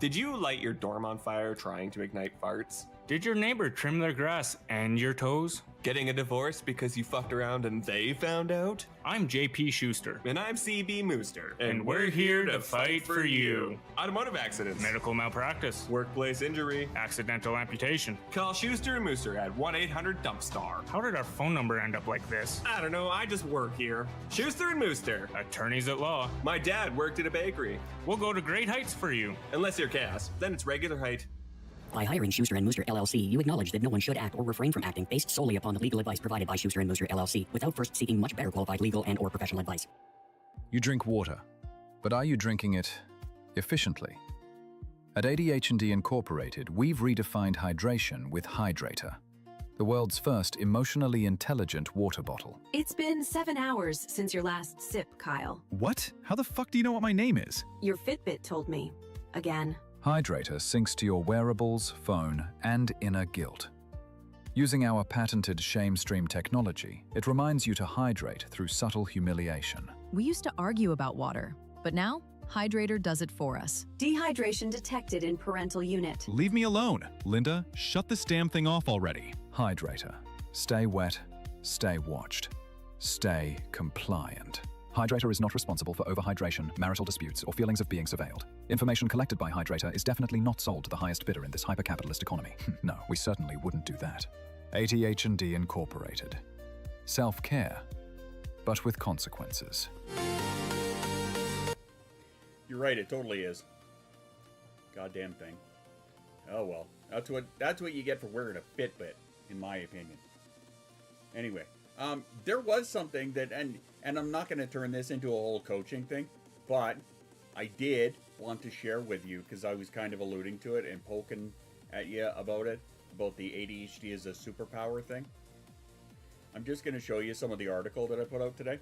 Did you light your dorm on fire trying to ignite farts? Did your neighbor trim their grass and your toes? Getting a divorce because you fucked around and they found out? I'm JP Schuster. And I'm CB Mooster. And we're here to fight for you. Automotive accidents. Medical malpractice. Workplace injury. Accidental amputation. Call Schuster and Mooster at 1-800-DUMP-STAR. How did our phone number end up like this? I don't know, I just work here. Schuster and Mooster. Attorneys at law. My dad worked at a bakery. We'll go to great heights for you. Unless you're Cass, then it's regular height. By hiring Schuster & Mooster LLC, you acknowledge that no one should act or refrain from acting based solely upon the legal advice provided by Schuster & Mooster LLC, without first seeking much better qualified legal and or professional advice. You drink water, but are you drinking it efficiently? At ADHD Incorporated, we've redefined hydration with Hydrator, the world's first emotionally intelligent water bottle. It's been 7 hours since your last sip, Kyle. What? How the fuck do you know what my name is? Your Fitbit told me. Again. Hydrator syncs to your wearables, phone, and inner guilt. Using our patented ShameStream technology, it reminds you to hydrate through subtle humiliation. We used to argue about water, but now Hydrator does it for us. Dehydration detected in parental unit. Leave me alone. Linda, shut this damn thing off already. Hydrator. Stay wet, stay watched, stay compliant. Hydrator is not responsible for overhydration, marital disputes, or feelings of being surveilled. Information collected by Hydrator is definitely not sold to the highest bidder in this hyper-capitalist economy. No, we certainly wouldn't do that. ADHD Incorporated. Self-care, but with consequences. You're right, it totally is. Goddamn thing. Oh well, that's what you get for wearing a Fitbit. in my opinion. Anyway, there was something that, and I'm not going to turn this into a whole coaching thing, but I did want to share with you because I was kind of alluding to it and poking at you about it, about the ADHD as a superpower thing. I'm just going to show you some of the article that I put out today.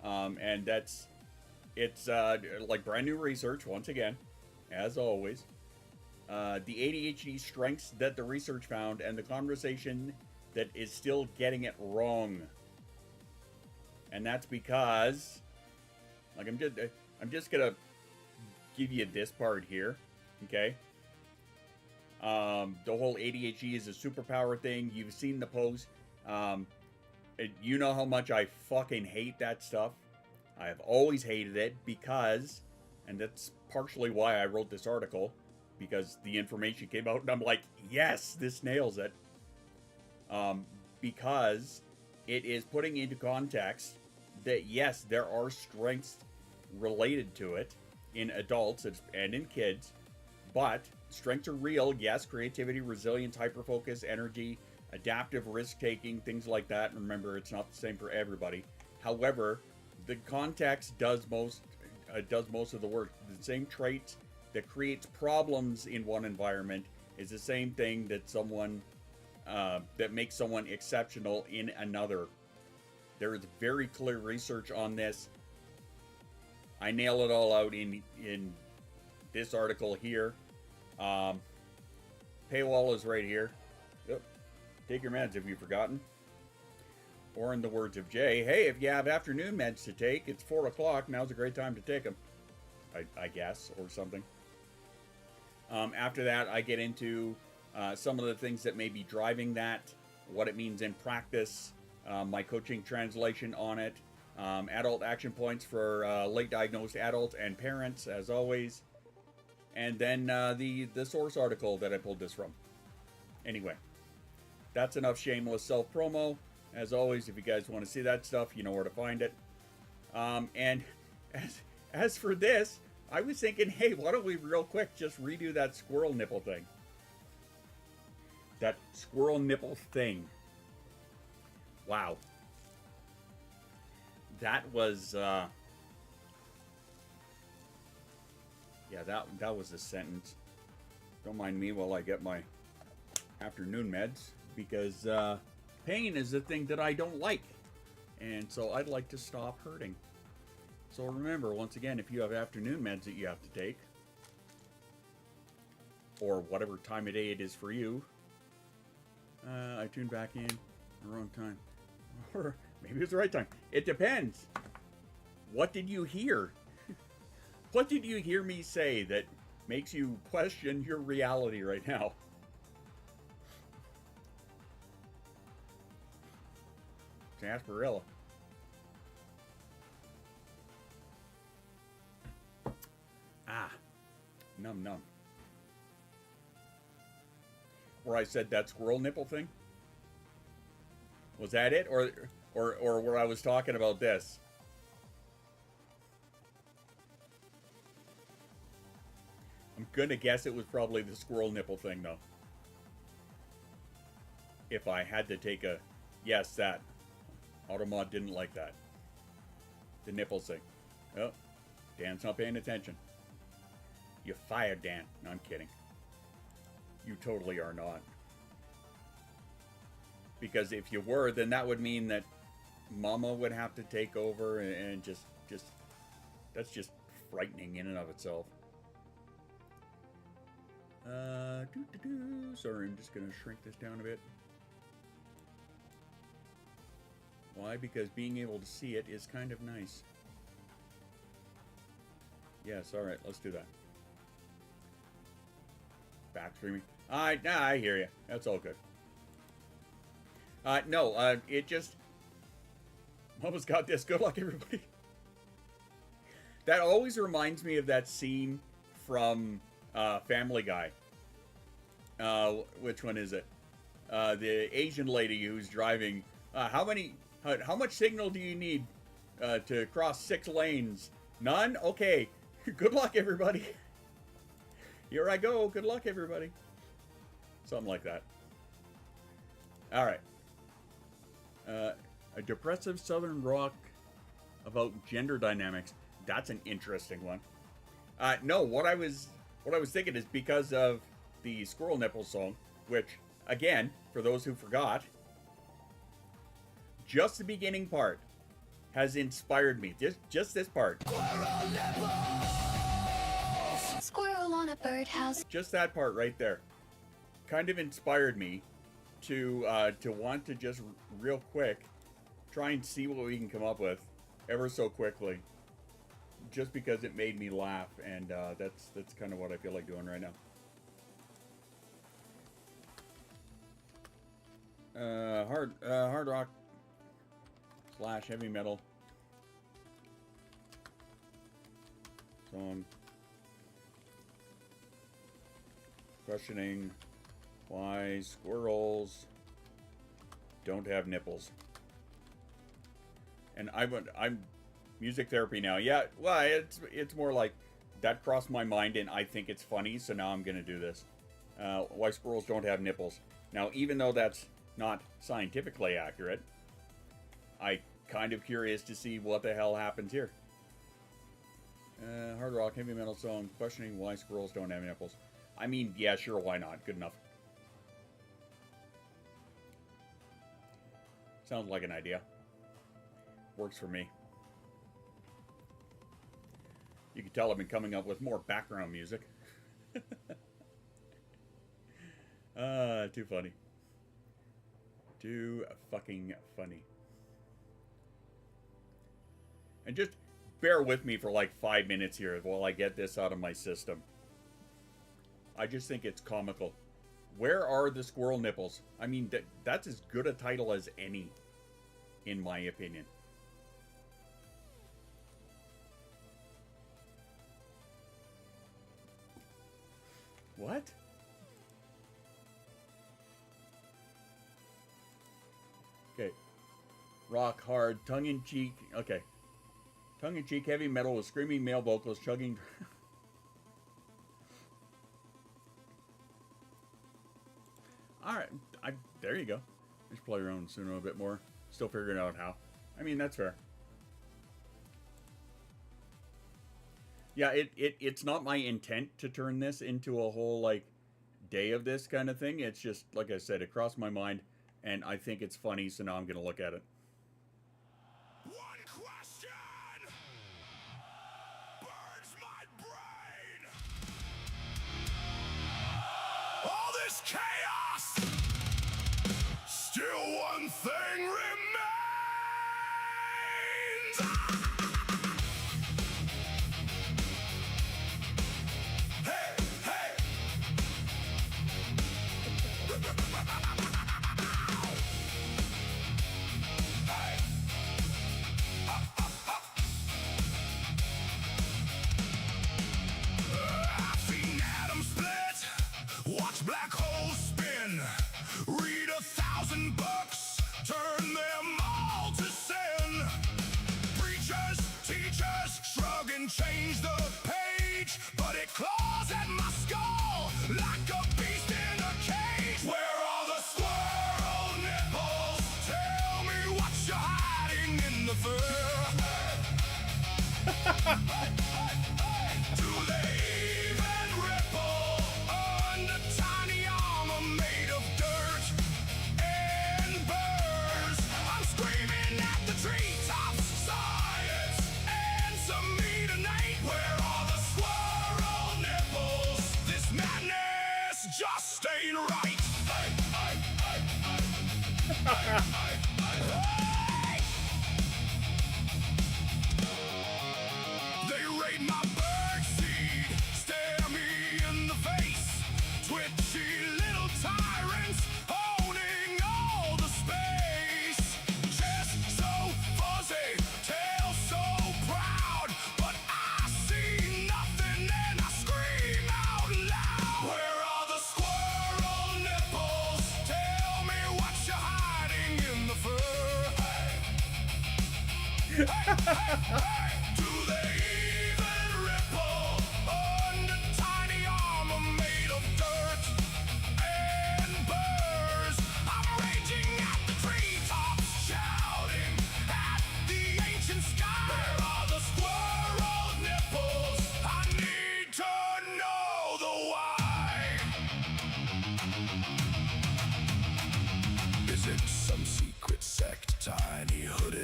And it's like brand new research, once again, as always. The ADHD strengths that the research found and the conversation that is still getting it wrong. And that's because, like, I'm just going to give you this part here, okay? The whole ADHD is a superpower thing. You've seen the post. You know how much I fucking hate that stuff. I have always hated it because, and that's partially why I wrote this article, because the information came out and I'm like, yes, this nails it. Because it is putting into context that yes, there are strengths related to it in adults and in kids, but strengths are real. Yes, creativity, resilience, hyperfocus, energy, adaptive risk-taking, things like that. And remember, it's not the same for everybody. However, the context does most of the work. The same traits that creates problems in one environment is the same thing that that makes someone exceptional in another. There is very clear research on this. I nail it all out in this article here. Paywall is right here. Yep. Take your meds if you've forgotten. Or in the words of Jay, hey, if you have afternoon meds to take, it's 4 o'clock. Now's a great time to take them. I guess, or something. After that, I get into some of the things that may be driving that, what it means in practice, my coaching translation on it, adult action points for late diagnosed adults and parents, as always, and then the source article that I pulled this from. Anyway, that's enough shameless self-promo. As always, if you guys want to see that stuff, you know where to find it. And as for this, I was thinking, hey, why don't we real quick just redo that squirrel nipple thing? That squirrel nipple thing. Wow. That was, yeah, that was a sentence. Don't mind me while I get my afternoon meds, because pain is the thing that I don't like. And so I'd like to stop hurting. So remember, once again, if you have afternoon meds that you have to take, or whatever time of day it is for you, I tuned back in the wrong time. Or maybe it's the right time. It depends. What did you hear? What did you hear me say that makes you question your reality right now? Sarsaparilla. Ah, num num. Where I said that squirrel nipple thing? Was that it? Or where I was talking about this? I'm gonna guess it was probably the squirrel nipple thing, though. If I had to take a... Yes, that. Automod didn't like that. The nipple thing. Oh, Dan's not paying attention. You're fired, Dan. No, I'm kidding. You totally are not. Because if you were, then that would mean that Mama would have to take over, and just that's just frightening in and of itself. Sorry, I'm just gonna shrink this down a bit. Why? Because being able to see it is kind of nice. Yes, alright, let's do that. Back streaming. I hear you. That's all good. No, it just... Mama's got this. Good luck, everybody. That always reminds me of that scene from Family Guy. Which one is it? The Asian lady who's driving... how much signal do you need to cross 6 lanes? None? Okay. Good luck, everybody. Here I go. Good luck, everybody. Something like that. All right. A depressive southern rock about gender dynamics. That's an interesting one. No, what I was thinking is because of the Squirrel Nipple song, which, again, for those who forgot, just the beginning part has inspired me. Just this part. Squirrel on a birdhouse. Just that part right there kind of inspired me to want to just real quick try and see what we can come up with ever so quickly, just because it made me laugh, and that's kind of what I feel like doing right now. Hard rock / heavy metal song questioning why squirrels don't have nipples. And I'm music therapy now. Yeah, well, it's more like that crossed my mind and I think it's funny, so now I'm gonna do this. Why squirrels don't have nipples. Now, even though that's not scientifically accurate, I kind of curious to see what the hell happens here. Hard rock, heavy metal song questioning why squirrels don't have nipples. I mean, yeah, sure, why not? Good enough. Sounds like an idea. Works for me. You can tell I've been coming up with more background music. Too funny. Too fucking funny. And just bear with me for like 5 minutes here while I get this out of my system. I just think it's comical. Where are the squirrel nipples? I mean, that's as good a title as any, in my opinion. What? Okay. Rock hard, tongue-in-cheek. Okay. Tongue-in-cheek heavy metal with screaming male vocals chugging. Alright. There you go. Just play your own Suno a bit more. Still figuring out how. I mean, that's fair. Yeah, it's not my intent to turn this into a whole, like, day of this kind of thing. It's just, like I said, it crossed my mind, and I think it's funny, so now I'm going to look at it. One question burns my brain. All this chaos, still one thing remains. I've seen atoms split, watch black holes spin, read 1,000 books, turn them all to sin. Preachers, teachers, shrug and change the page, but it claws at my skull like a beast in a cage. Where are the squirrel nipples? Tell me what you're hiding in the fur. Do they even ripple under tiny armor made of dirt and burrs? I'm screaming at the treetops. Science, answer me tonight. Where are the squirrel nipples? This madness just ain't right. They raid my birdseed, stare me in the face. Twitchy little tyrants owning all the space. Chest so fuzzy, tail so proud, but I see nothing and I scream out loud. Where are the squirrel nipples? Tell me what you're hiding in the fur. Do they even ripple under tiny armor made of dirt and burrs? I'm raging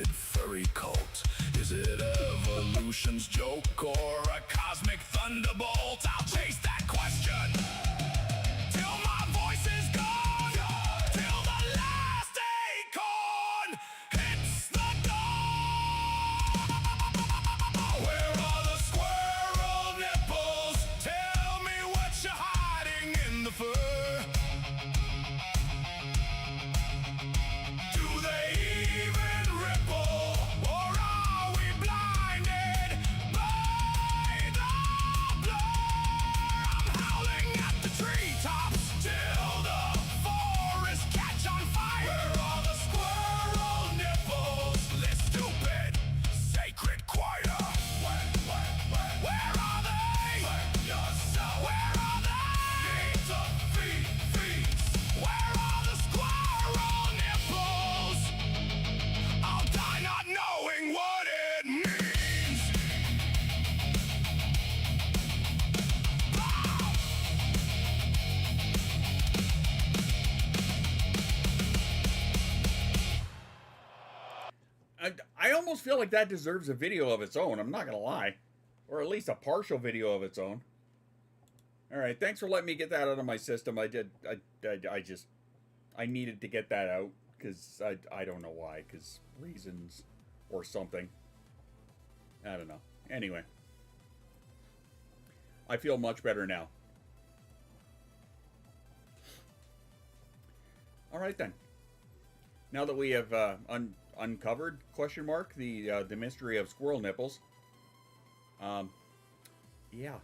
twisted furry cult? Is it evolution's joke or a cosmic thunderbolt? I'll chase that question till my voice is gone, till the last acorn hits the dawn. Where are the squirrel nipples? Tell me what you're hiding in the fur. Do they even ripple, or are we blinded by the blur? I'm howling at the treetops till the forest catch on fire. Where are the squirrel nipples? This stupid sacred choir. Where are they? Where are they? Need to feast. Where are the squirrel nipples? I'll die not knowing what it means. I almost feel like that deserves a video of its own. I'm not gonna lie, or at least a partial video of its own. All right, thanks for letting me get that out of my system. I needed to get that out because I don't know why, because reasons or something. I don't know. Anyway, I feel much better now. All right then. Now that we have uncovered the mystery of squirrel nipples. Yeah.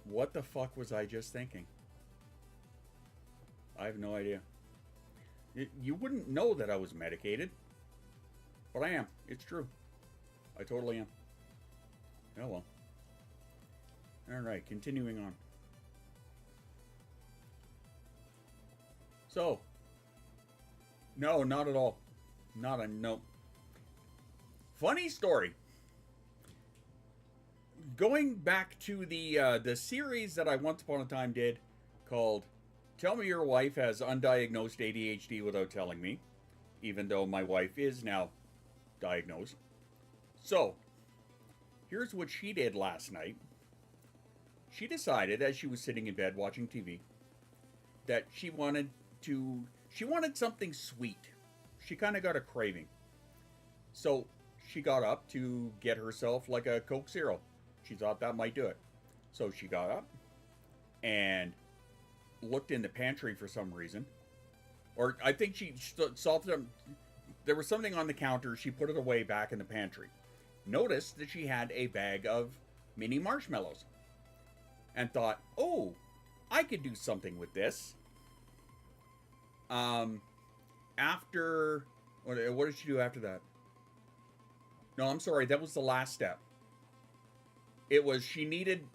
What the fuck was I just thinking? I have no idea. You wouldn't know that I was medicated. But I am. It's true. I totally am. Oh well. Alright, continuing on. So. No, not at all. No. Funny story. Going back to the series that I once upon a time did called Tell Me Your Wife Has Undiagnosed ADHD Without Telling Me, even though my wife is now diagnosed. So, here's what she did last night. She decided, as she was sitting in bed watching TV, that she wanted something sweet. She kind of got a craving. So, she got up to get herself like a Coke Zero. She thought that might do it. So she got up and looked in the pantry for some reason. Or I think she saw them. There was something on the counter. She put it away back in the pantry. Noticed that she had a bag of mini marshmallows. And thought, oh, I could do something with this. After... What did she do after that? No, I'm sorry. That was the last step. It was she needed...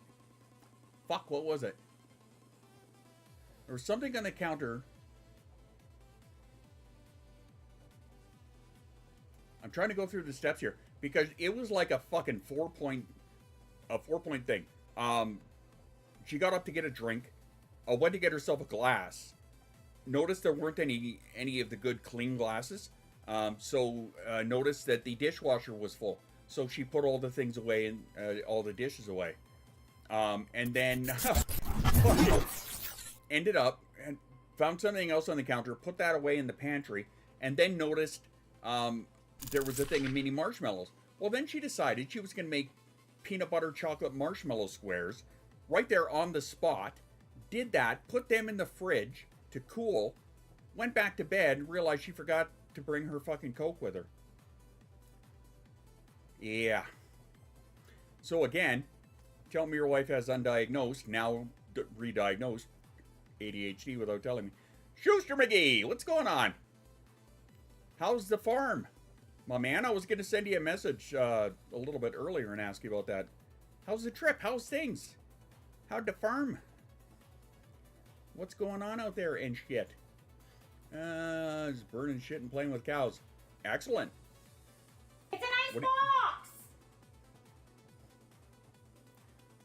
Fuck, what was it? There was something on the counter. I'm trying to go through the steps here. Because it was like a fucking 4-point thing. She got up to get a drink. Went to get herself a glass. Noticed there weren't any of the good clean glasses. So noticed that the dishwasher was full. So she put all the things away and all the dishes away. And then ended up and found something else on the counter, put that away in the pantry, and then noticed there was a thing of mini marshmallows. Well, then she decided she was going to make peanut butter chocolate marshmallow squares right there on the spot. Did that, put them in the fridge to cool, went back to bed, and realized she forgot to bring her fucking Coke with her. Yeah. So again, tell me your wife has undiagnosed, now re-diagnosed, ADHD without telling me. Schuster McGee, what's going on? How's the farm? My man, I was going to send you a message a little bit earlier and ask you about that. How's the trip? How's things? How'd the farm? What's going on out there and shit? Just burning shit and playing with cows. Excellent. It's a nice box!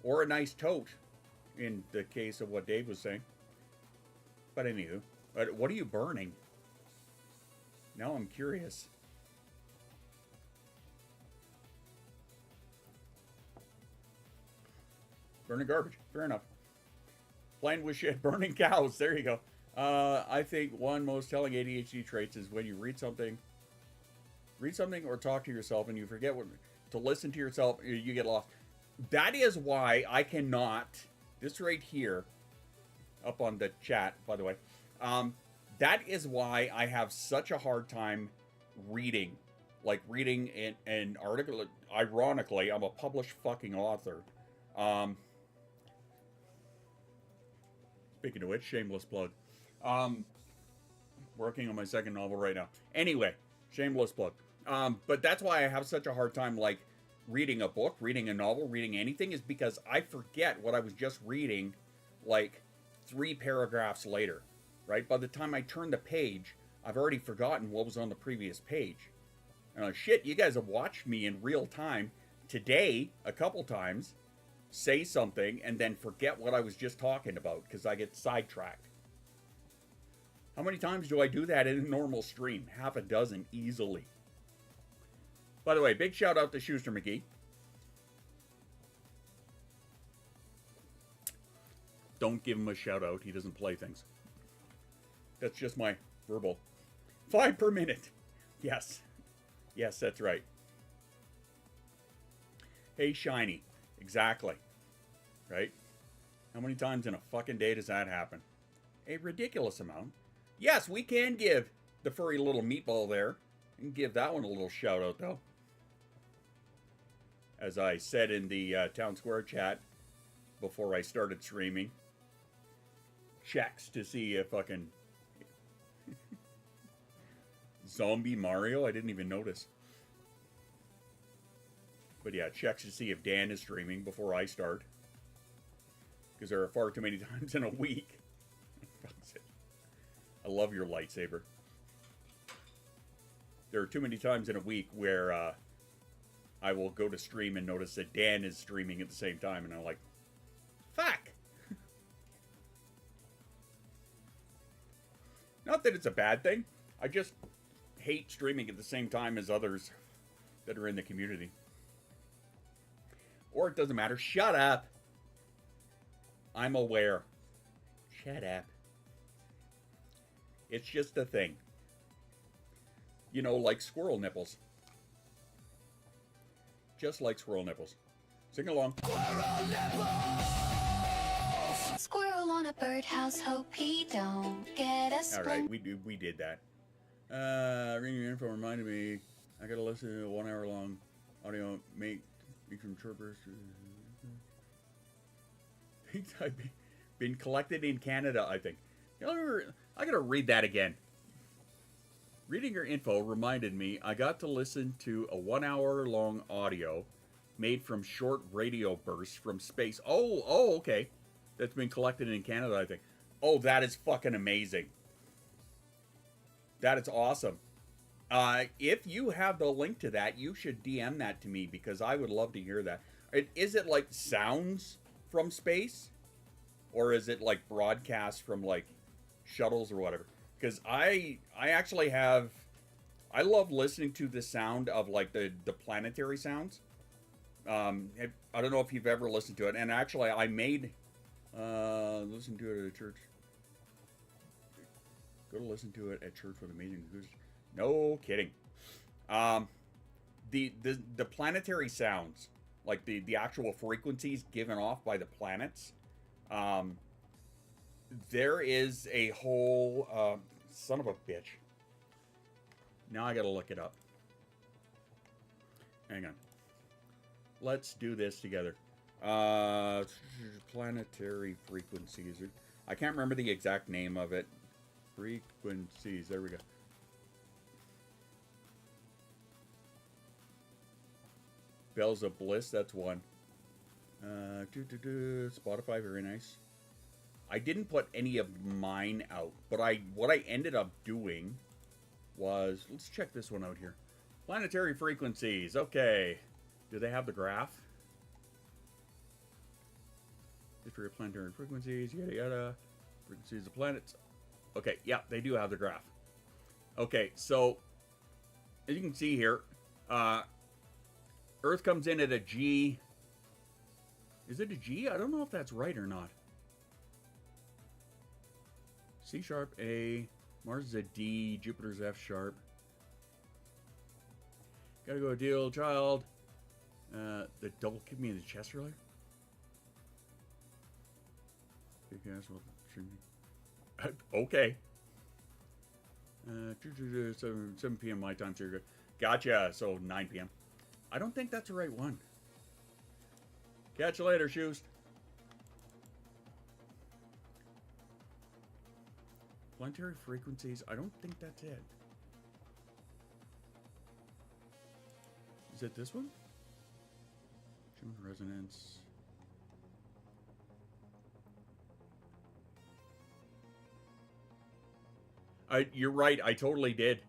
Or a nice tote, in the case of what Dave was saying. But anywho, what are you burning? Now I'm curious. Burning garbage. Fair enough. Playing with shit. Burning cows. There you go. I think one most telling ADHD traits is when you read something or talk to yourself and you forget to listen to yourself, you get lost. That is why I cannot, this right here, up on the chat, by the way, that is why I have such a hard time reading. Like reading an article. Ironically, I'm a published fucking author. Speaking of which, shameless plug. Working on my second novel right now. Anyway, shameless plug. But that's why I have such a hard time, like, reading a book, reading a novel, reading anything, is because I forget what I was just reading, like, 3 paragraphs later, right? By the time I turn the page, I've already forgotten what was on the previous page. Shit, you guys have watched me in real time today a couple times say something and then forget what I was just talking about because I get sidetracked. How many times do I do that in a normal stream? Half a dozen easily. By the way, big shout out to Schuster McGee. Don't give him a shout out. He doesn't play things. That's just my verbal. 5 per minute. Yes. Yes, that's right. Hey, Shiny. Exactly. Right? How many times in a fucking day does that happen? A ridiculous amount. Yes, we can give the furry little meatball there. And give that one a little shout out, though. As I said in the Town Square chat before I started streaming. Checks to see if fucking Zombie Mario? I didn't even notice. But yeah, checks to see if Dan is streaming before I start. Because there are far too many times in a week. I love your lightsaber. There are too many times in a week where I will go to stream and notice that Dan is streaming at the same time. And I'm like, fuck! Not that it's a bad thing. I just hate streaming at the same time as others that are in the community. Or it doesn't matter. Shut up. I'm aware. Shut up. It's just a thing. You know, like squirrel nipples. Just like squirrel nipples. Sing along. Squirrel nipples! Squirrel on a birdhouse, hope he don't get a squirrel. Alright, we did that. Ring your info reminded me I gotta listen to a 1 hour long audio make from chirpers. I've been collected in Canada, I think. I gotta read that again. Reading your info reminded me I got to listen to a 1 hour long audio made from short radio bursts from space. Oh, okay. That's been collected in Canada, I think. Oh, that is fucking amazing. That is awesome. If you have the link to that, you should DM that to me because I would love to hear that. Is it like sounds from space? Or is it like broadcast from like shuttles or whatever? Because I actually have... I love listening to the sound of like the planetary sounds. I don't know if you've ever listened to it. And actually I made... listen to it at a church. Go to listen to it at church with amazing acoustics. No kidding. The planetary sounds, like the actual frequencies given off by the planets, there is a whole son of a bitch. Now I gotta look it up. Hang on. Let's do this together. Planetary frequencies. I can't remember the exact name of it. Frequencies. There we go. Bells of Bliss, that's one. Spotify, very nice. I didn't put any of mine out, but what I ended up doing was, let's check this one out here. Planetary frequencies, okay. Do they have the graph? History of planetary frequencies, yada yada. Frequencies of planets. Okay, yeah, they do have the graph. Okay, so, as you can see here, Earth comes in at a G Is it a G? I don't know if that's right or not. C sharp, A. Mars is a D. Jupiter's F sharp. Gotta go deal, child. The double kicked me in the chest earlier. Okay. 7 p.m. my time, so you're good. Gotcha. So 9 p.m. I don't think that's the right one. Catch you later, Shoes. Planetary frequencies. I don't think that's it. Is it this one? Schumann resonance. You're right. I totally did.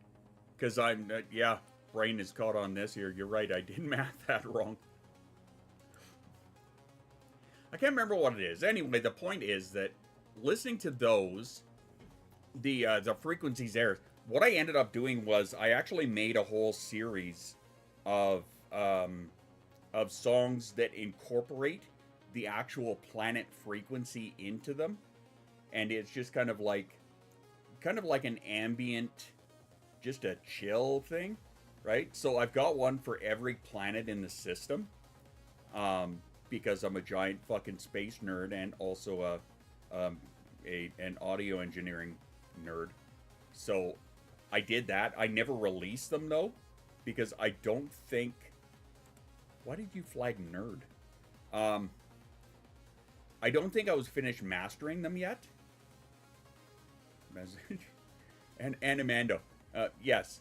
Because I'm, yeah, brain is caught on this here. You're right. I did math that wrong. I can't remember what it is. Anyway, the point is that listening to those, the frequencies there, what I ended up doing was I actually made a whole series of songs that incorporate the actual planet frequency into them. And it's just kind of like an ambient, just a chill thing, right? So I've got one for every planet in the system, because I'm a giant fucking space nerd and also an audio engineering nerd. So I did that. I never released them though, because I don't think. Why did you flag nerd? I don't think I was finished mastering them yet. Message. And Amando. Yes.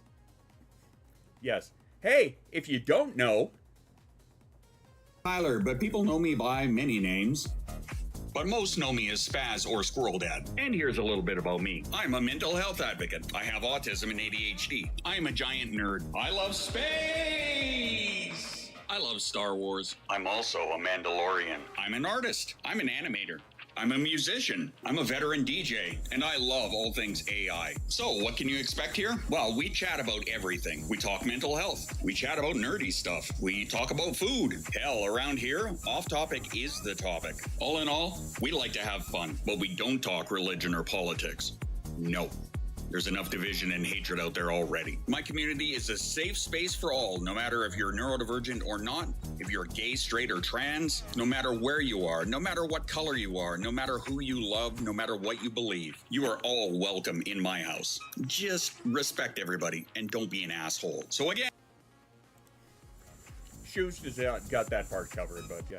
Yes. Hey, if you don't know, Tyler, but people know me by many names. But most know me as Spaz or Squirrel Dad. And here's a little bit about me. I'm a mental health advocate. I have autism and ADHD. I am a giant nerd. I love space! I love Star Wars. I'm also a Mandalorian. I'm an artist. I'm an animator. I'm a musician, I'm a veteran DJ, and I love all things AI. So what can you expect here? Well, we chat about everything. We talk mental health. We chat about nerdy stuff. We talk about food. Hell, around here, off topic is the topic. All in all, we like to have fun, but we don't talk religion or politics. No. There's enough division and hatred out there already. My community is a safe space for all, no matter if you're neurodivergent or not, if you're gay, straight, or trans, no matter where you are, no matter what color you are, no matter who you love, no matter what you believe. You are all welcome in my house. Just respect everybody and don't be an asshole. So again, Shoes has got that part covered, but yeah.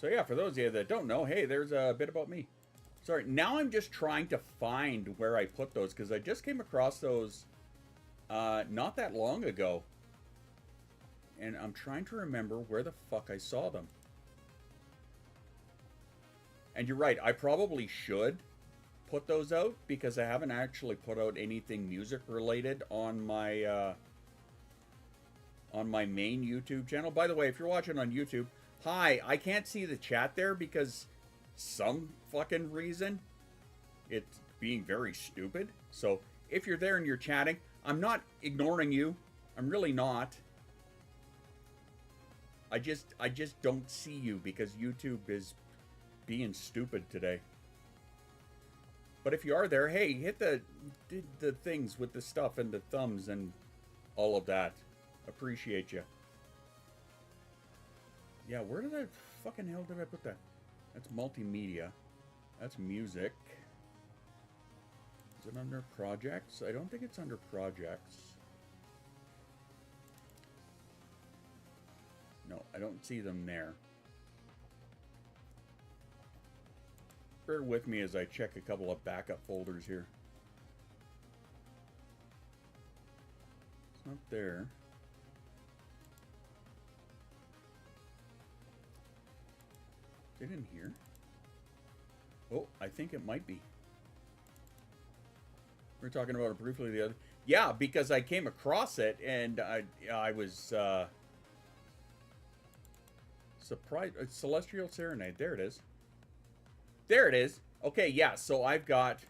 So yeah, for those of you that don't know, hey, there's a bit about me. Sorry, now I'm just trying to find where I put those, because I just came across those not that long ago. And I'm trying to remember where the fuck I saw them. And you're right, I probably should put those out, because I haven't actually put out anything music related on my main YouTube channel. By the way, if you're watching on YouTube, hi, I can't see the chat there because some fucking reason it's being very stupid. So if you're there and you're chatting, I'm not ignoring you. I'm really not. I just don't see you because YouTube is being stupid today. But if you are there, hey, hit the things with the stuff and the thumbs and all of that. Appreciate you. Yeah, where did I fucking hell did I put that? That's multimedia. That's music. Is it under projects? I don't think it's under projects. No, I don't see them there. Bear with me as I check a couple of backup folders here. It's not there. Is it in here? Oh, I think it might be. We were talking about it briefly the other. Yeah, because I came across it and I was surprised. Celestial Serenade. There it is. There it is. Okay, yeah. So I've got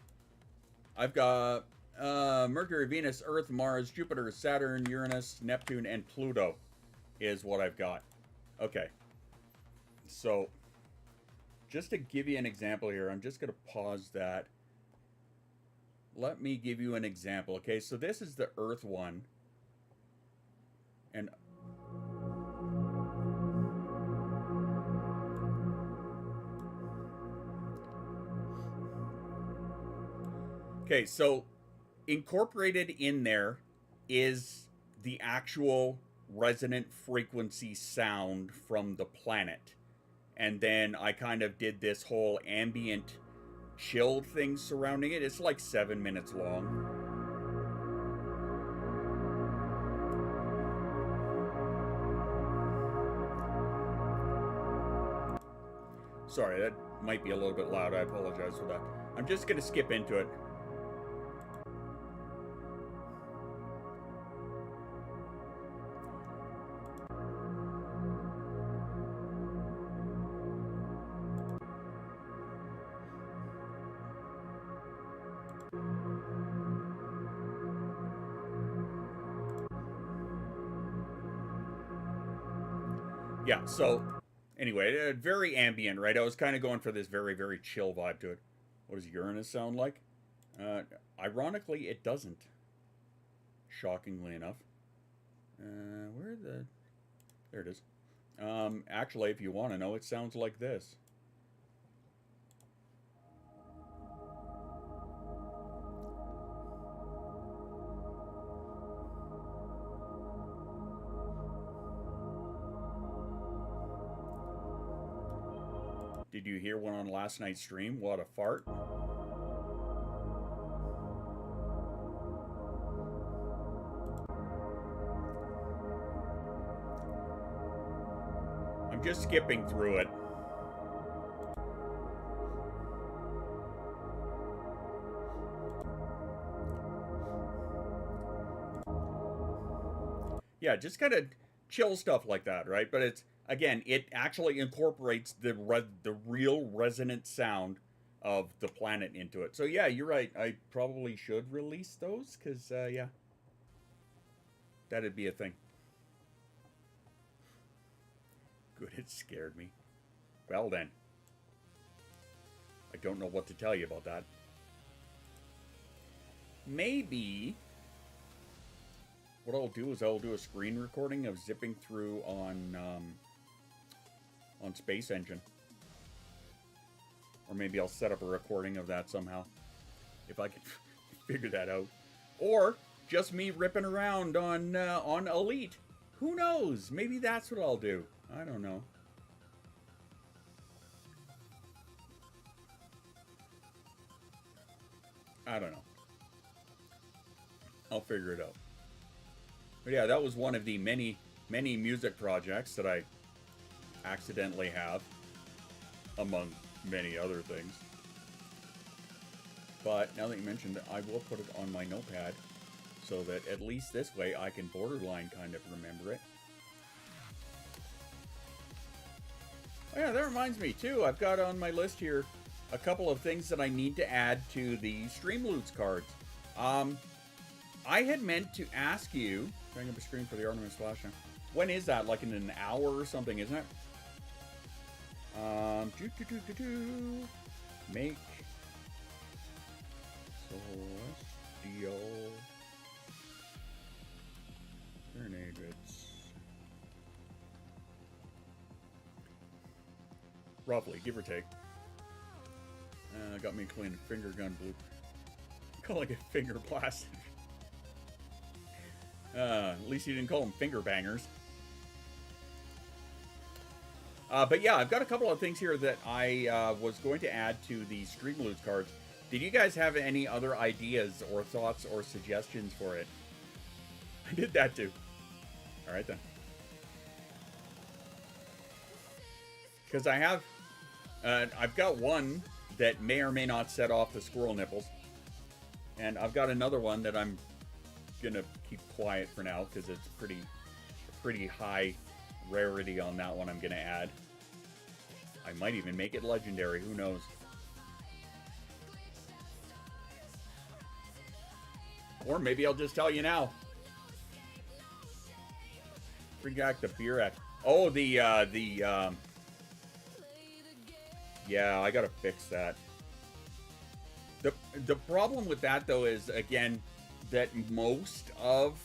Mercury, Venus, Earth, Mars, Jupiter, Saturn, Uranus, Neptune, and Pluto is what I've got. Okay. So, just to give you an example here, I'm just going to pause that. Let me give you an example. Okay, so this is the Earth one. And okay, so incorporated in there is the actual resonant frequency sound from the planet. And then I kind of did this whole ambient chill thing surrounding it. It's like 7 minutes long. Sorry, that might be a little bit loud. I apologize for that. I'm just going to skip into it. Yeah, so anyway, very ambient, right? I was kind of going for this very, very chill vibe to it. What does Uranus sound like? Ironically, it doesn't. Shockingly enough. There it is. Actually, if you want to know, it sounds like this. Did you hear one on last night's stream? What a fart. I'm just skipping through it. Yeah, just kind of chill stuff like that, right? But it's, again, it actually incorporates the real resonant sound of the planet into it. So yeah, you're right. I probably should release those because, yeah, that'd be a thing. Good, it scared me. Well then, I don't know what to tell you about that. Maybe what I'll do is I'll do a screen recording of zipping through on Space Engine. Or maybe I'll set up a recording of that somehow, if I can figure that out. Or just me ripping around on Elite. Who knows? Maybe that's what I'll do. I don't know. I don't know. I'll figure it out. But yeah, that was one of the many, many music projects that I accidentally have, among many other things. But now that you mentioned it, I will put it on my notepad so that at least this way I can borderline kind of remember it. Oh yeah, that reminds me too, I've got on my list here a couple of things that I need to add to the Streamloots cards. I had meant to ask you, bring up a screen for the Artemis Flash now. When is that? Like in an hour or something, isn't it? Make Celestial grenade bits. Roughly, give or take. Got me clean finger gun blue. Call it a finger blast. At least you didn't call them finger bangers. But yeah, I've got a couple of things here that I was going to add to the Streamloots cards. Did you guys have any other ideas or thoughts or suggestions for it? I did that too. Alright then. Because I have... I've got one that may or may not set off the squirrel nipples. And I've got another one that I'm gonna keep quiet for now because it's pretty high rarity on that one I'm gonna add. I might even make it legendary, who knows. Or maybe I'll just tell you now. Bring back the beer act. Oh, the Yeah, I gotta fix that. The problem with that though is, again, that most of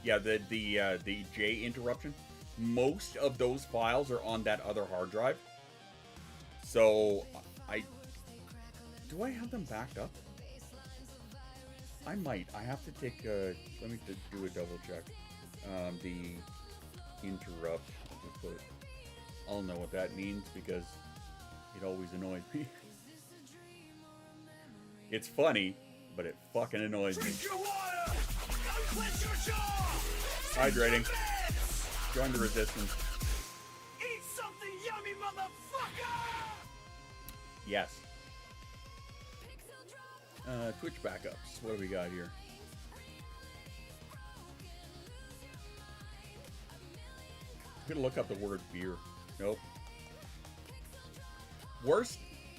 the J interruption, most of those files are on that other hard drive. So do I have them backed up? I might. I have to take let me do a double check. The interrupt. I'll know what that means because it always annoys me. It's funny, but it fucking annoys me. Hydrating. Join the resistance. Eat something yummy, motherfucker! Yes. Twitch backups. What do we got here? I'm gonna look up the word beer. Nope.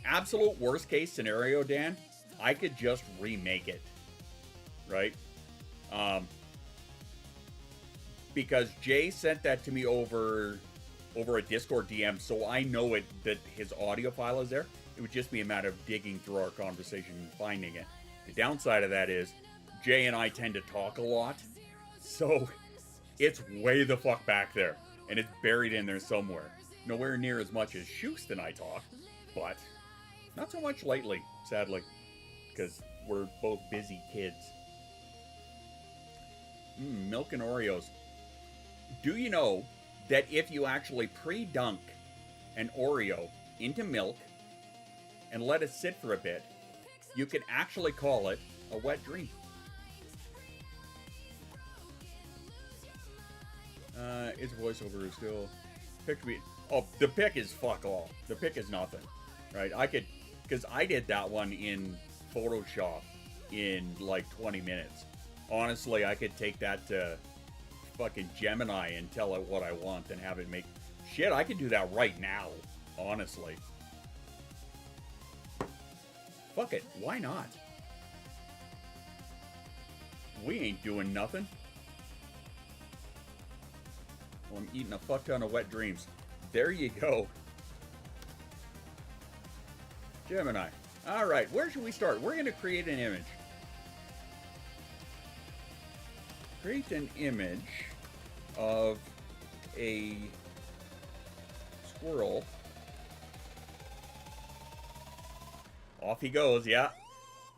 Absolute worst case scenario, Dan, I could just remake it. Right? Because Jay sent that to me over a Discord DM, so I know that his audio file is there. It would just be a matter of digging through our conversation and finding it. The downside of that is Jay and I tend to talk a lot, so it's way the fuck back there, and it's buried in there somewhere. Nowhere near as much as Schust and I talk, but not so much lately, sadly, because we're both busy kids. Milk and Oreos. Do you know that if you actually pre-dunk an Oreo into milk and let it sit for a bit, you can actually call it a wet dream? Its voiceover is still... Oh, the pick is fuck all. The pick is nothing, right? Because I did that one in Photoshop in like 20 minutes. Honestly, I could take that to fucking Gemini and tell it what I want and have it make... Shit, I could do that right now, honestly. Fuck it, why not? We ain't doing nothing. Well, I'm eating a fuck ton of wet dreams. There you go. Gemini. Alright, where should we start? We're going to create an image. Create an image of a squirrel. Off he goes, yeah.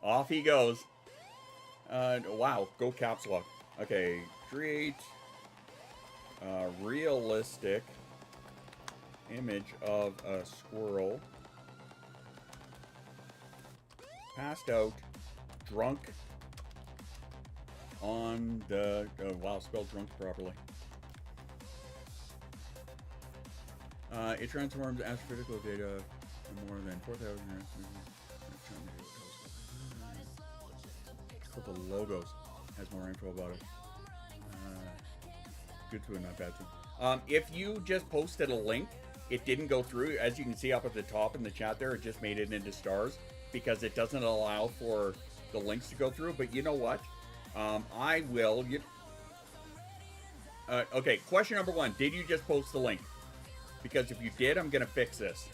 Off he goes. Wow, go caps lock. Okay, create a realistic image of a squirrel. Passed out, drunk on the... wow, spelled drunk properly. It transforms astrophysical data in more than 4,000 years. Couple logos has more info about it. Good to it, not bad to. If you just posted a link, it didn't go through. As you can see up at the top in the chat there, it just made it into stars because it doesn't allow for the links to go through. But you know what? I will. Okay, question number one. Did you just post the link? Because if you did, I'm going to fix this.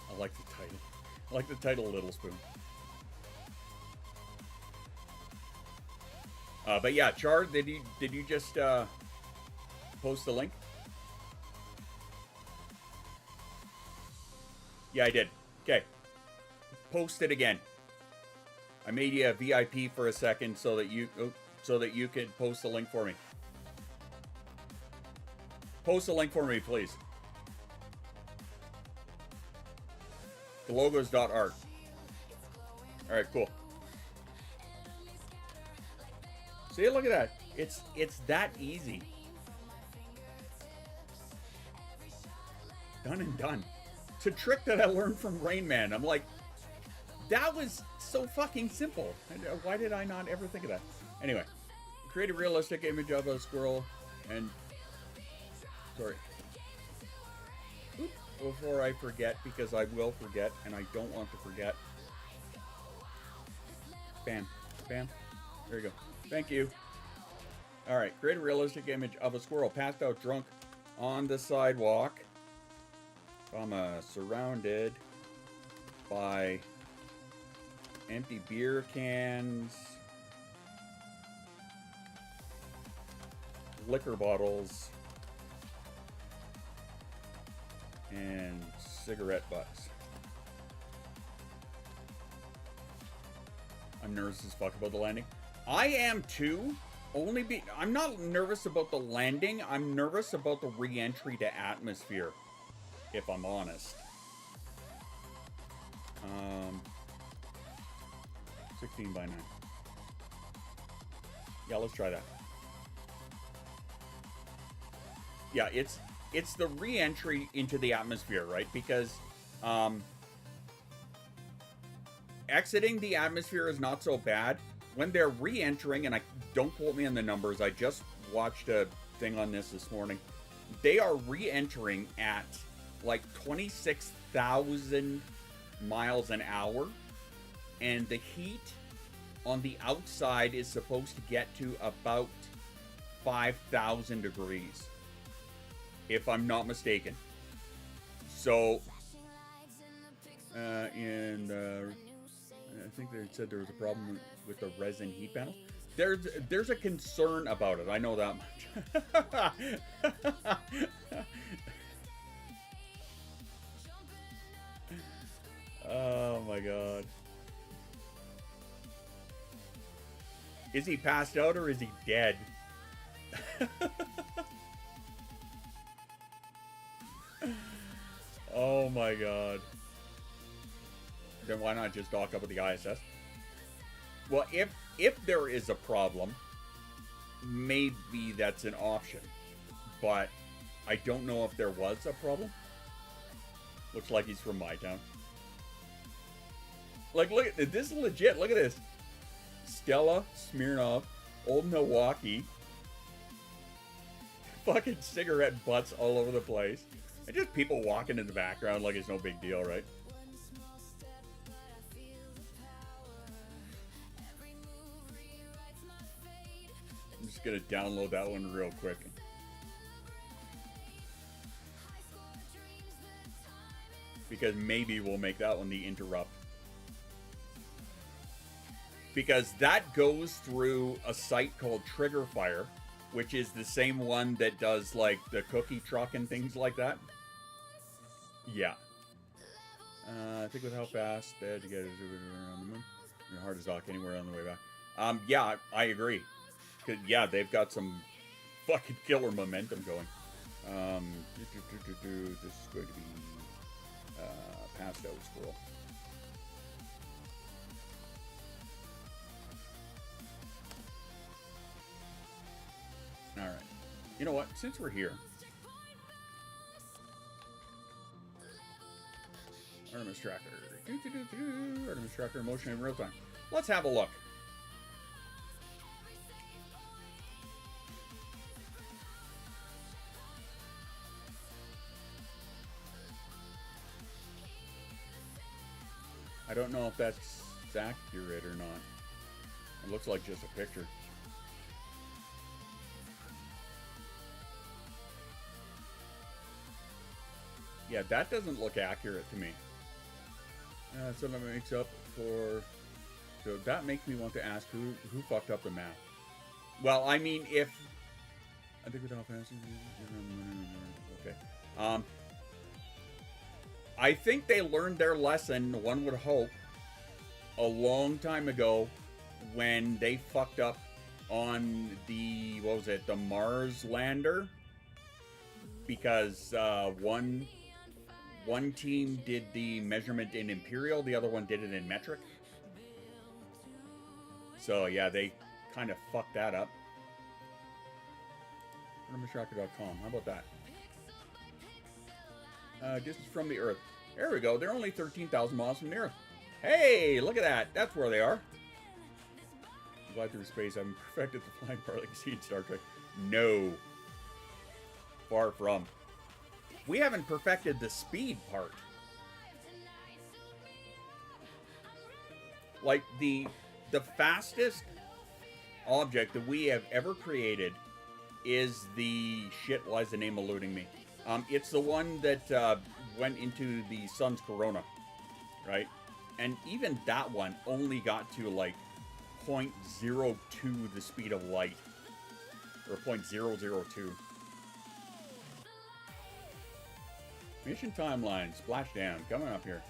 I like the title. I like the title, Little Spoon. But yeah, Char, did you just post the link? Yeah, I did. Okay. Post it again. I made you a VIP for a second so that you could post the link for me. Post the link for me, please. The logo's .art. All right, cool. See, look at that. It's that easy. Done and done. It's a trick that I learned from Rain Man. I'm like, that was so fucking simple. Why did I not ever think of that? Anyway, create a realistic image of a squirrel and... Sorry. Oop, before I forget, because I will forget, and I don't want to forget. Bam. Bam. There you go. Thank you. All right. Create a realistic image of a squirrel passed out drunk on the sidewalk. Surrounded by empty beer cans, liquor bottles, and cigarette butts. I'm nervous as fuck about the landing. I am too. I'm not nervous about the landing. I'm nervous about the re-entry to atmosphere, if I'm honest. 16 by 9. Yeah, let's try that. Yeah, it's the re-entry into the atmosphere, right? Because exiting the atmosphere is not so bad. When they're re-entering, and don't quote me on the numbers, I just watched a thing on this morning. They are re-entering at like 26,000 miles an hour, and the heat on the outside is supposed to get to about 5,000 degrees, if I'm not mistaken. So, I think they said there was a problem with the resin heat panels. There's a concern about it. I know that much. Oh my god. Is he passed out or is he dead? Oh my god. Then why not just dock up with the ISS? Well, if there is a problem, maybe that's an option. But I don't know if there was a problem. Looks like he's from my town. Like, look at this. Is legit. Look at this. Stella, Smirnoff, Old Milwaukee. Fucking cigarette butts all over the place. And just people walking in the background like it's no big deal, right? I'm just gonna download that one real quick. Because maybe we'll make that one the interrupt. Because that goes through a site called Triggerfire, which is the same one that does like the cookie truck and things like that. Yeah. I think with how fast to get it around the moon, your hard as dock anywhere on the way back. Yeah, I agree. Yeah, they've got some fucking killer momentum going. This is going to be passed out squirrel. All right. You know what? Since we're here, Artemis Tracker. Artemis Tracker motion in real time. Let's have a look. I don't know if that's accurate or not. It looks like just a picture. Yeah, that doesn't look accurate to me. So that makes up for... So that makes me want to ask who fucked up the math. Well, I mean, if... I think without passing... Okay. I think they learned their lesson, one would hope, a long time ago when they fucked up on the, what was it, the Mars lander? Because one team did the measurement in imperial, the other one did it in metric. So yeah, they kind of fucked that up. ArtemisTracker.com, how about that? Distance from the Earth. There we go. They're only 13,000 miles from the Earth. Hey, look at that. That's where they are. Fly through space. I'm perfected the flying part like you see in Star Trek. No. Far from. We haven't perfected the speed part. Like the the fastest object that we have ever created is the shit. Why is the name eluding me? It's the one that went into the sun's corona, right? And even that one only got to like 0.02 the speed of light, or 0.002. Mission timeline, splashdown, coming up here.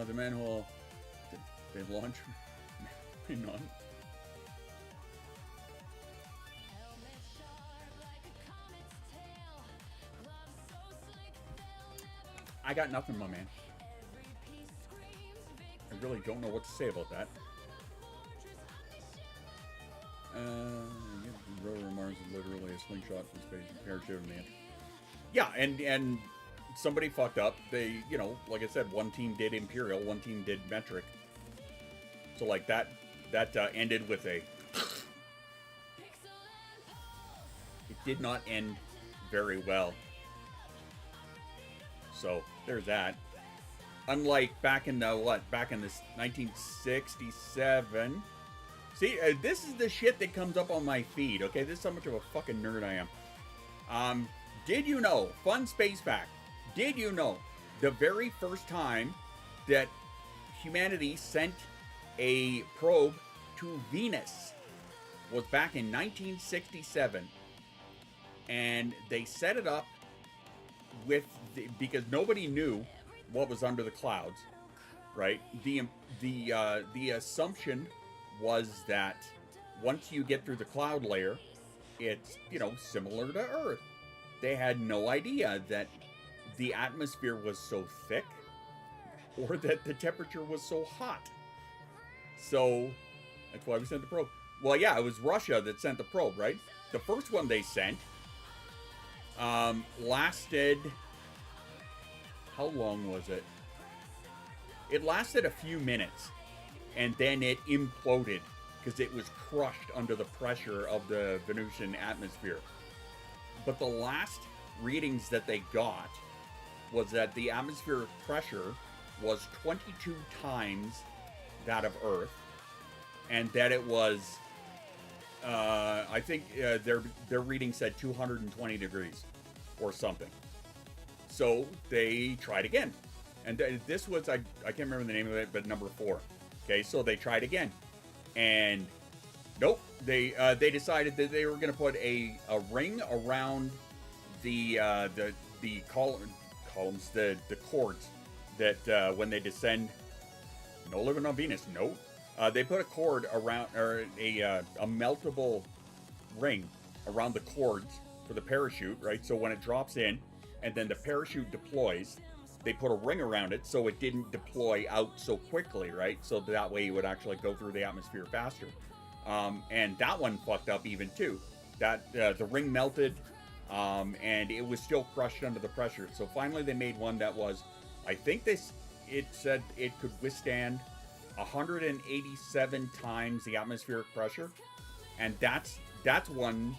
The manhole. They launch. None. I got nothing, my man. I really don't know what to say about that. Rover Mars is literally a slingshot from space and parachute in the end. Yeah, and somebody fucked up. They, you know, like I said, one team did Imperial, one team did Metric. So like that ended with a... It did not end very well. So there's that. Unlike back in the back in this 1967. See, this is the shit that comes up on my feed. Okay, this is how much of a fucking nerd I am. Did you know? Fun space fact. Did you know the very first time that humanity sent a probe to Venus was back in 1967, and they set it up with because nobody knew what was under the clouds, right? The assumption was that once you get through the cloud layer, it's, you know, similar to Earth. They had no idea that the atmosphere was so thick or that the temperature was so hot. So that's why we sent the probe. Well, yeah, it was Russia that sent the probe, right? The first one they sent lasted... How long was it? It lasted a few minutes, and then it imploded because it was crushed under the pressure of the Venusian atmosphere. But the last readings that they got was that the atmospheric pressure was 22 times that of Earth, and that it was, I think their reading said 220 degrees or something. So they tried again. And this was, I can't remember the name of it, but number 4. Okay, so they tried again. And nope, they decided that they were going to put a ring around the columns, the cords that when they descend. No living on Venus, no. They put a cord around, or a meltable ring around the cords for the parachute, right? So when it drops in, and then the parachute deploys, they put a ring around it so it didn't deploy out so quickly, right? So that way it would actually go through the atmosphere faster. And that one fucked up even too. That the ring melted, and it was still crushed under the pressure. So finally they made one that was, I think it said it could withstand 187 times the atmospheric pressure, and that's one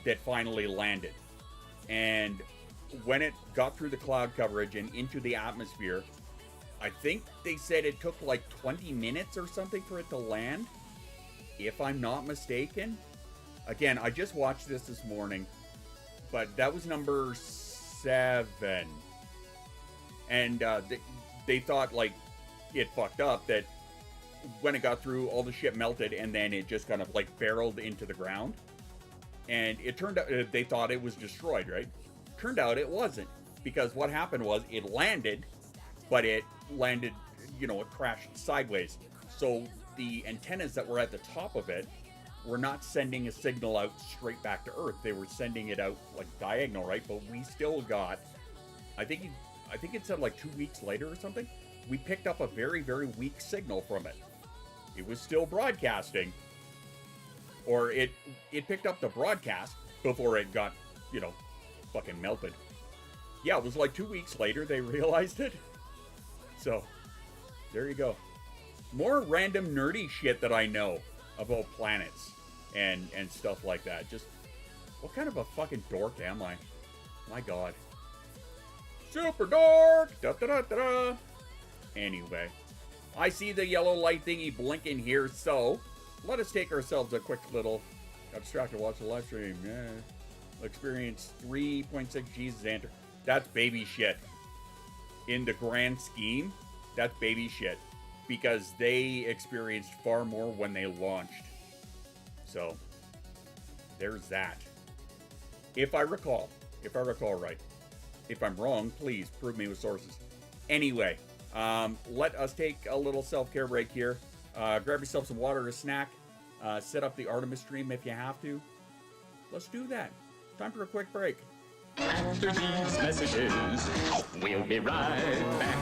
that finally landed. And when it got through the cloud coverage and into the atmosphere, I think they said it took like 20 minutes or something for it to land, if I'm not mistaken. Again, I just watched this morning, but that was number 7. And they thought like it fucked up, that when it got through, all the shit melted and then it just kind of like barreled into the ground. And it turned out, they thought it was destroyed, right? Turned out it wasn't, because what happened was it landed, but it landed, you know, it crashed sideways. So the antennas that were at the top of it were not sending a signal out straight back to Earth. They were sending it out like diagonal, right? But we still got, I think it said like 2 weeks later or something, we picked up a very, very weak signal from it. It was still broadcasting, or it picked up the broadcast before it got, you know, fucking melted. Yeah, it was like 2 weeks later they realized it. So, there you go. More random nerdy shit that I know about planets and stuff like that. Just, what kind of a fucking dork am I? My God. Super dork! Da da da da da! Anyway, I see the yellow light thingy blinking here, so let us take ourselves a quick little abstract to watch the live stream. Yeah. Experience 3.6 G's Xanter. That's baby shit. In the grand scheme, that's baby shit. Because they experienced far more when they launched. So, there's that. If I recall right. If I'm wrong, please prove me with sources. Anyway, let us take a little self-care break here. Grab yourself some water or a snack. Set up the Artemis stream if you have to. Let's do that. Time for a quick break. After these messages, we'll be right back.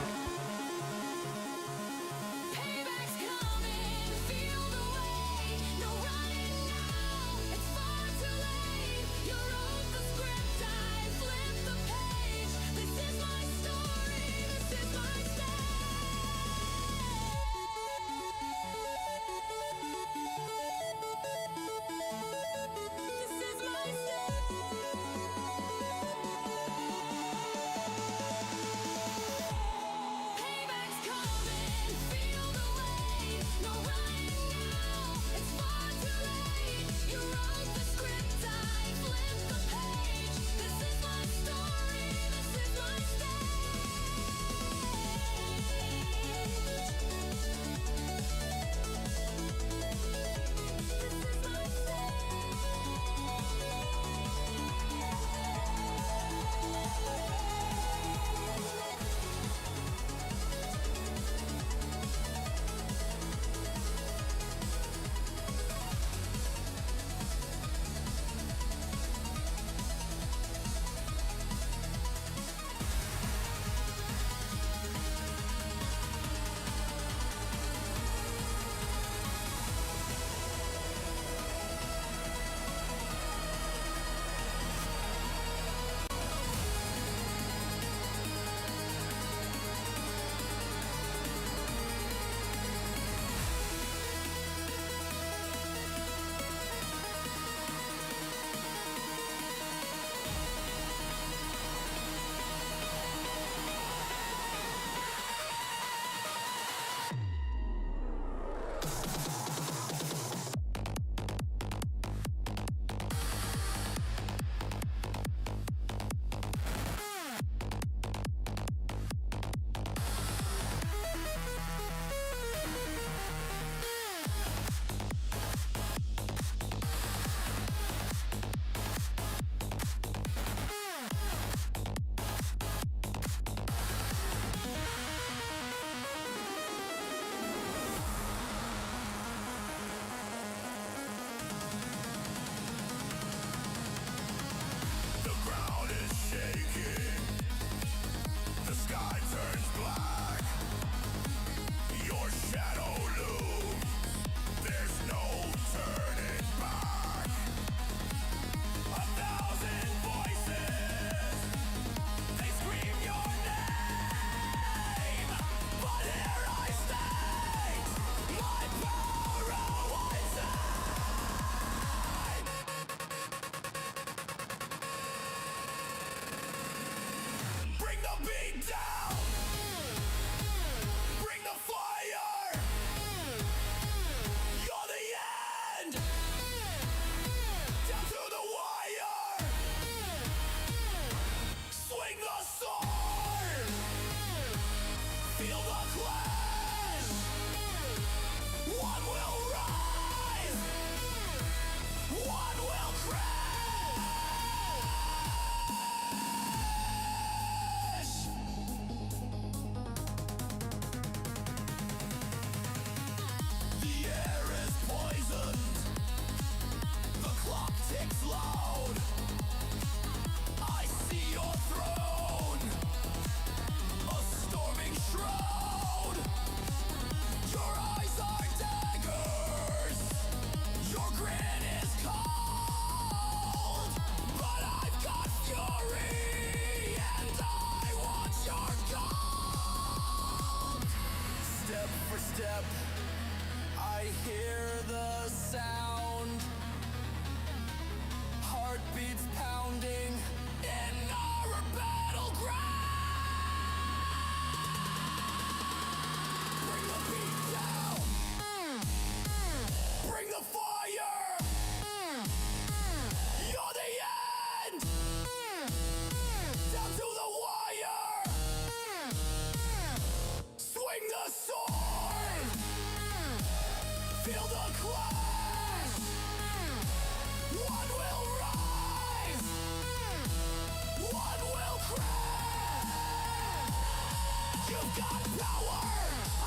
I've got power,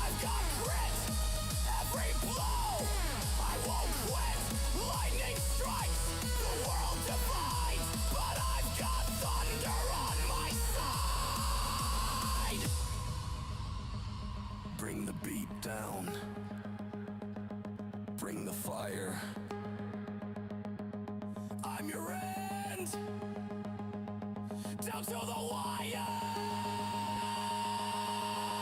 I've got grit. Every blow, I won't quit. Lightning strikes, the world divides, but I've got thunder on my side. Bring the beat down. Bring the fire. I'm your end. Down to the wire.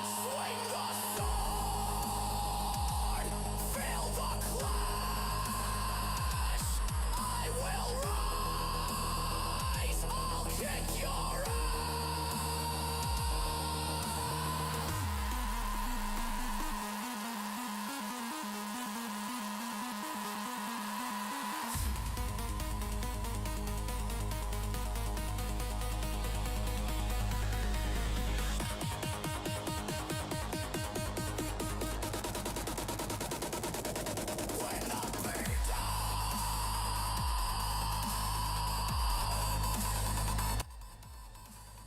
Swing the sword. Feel the clash. I will rise. I'll kick your ass.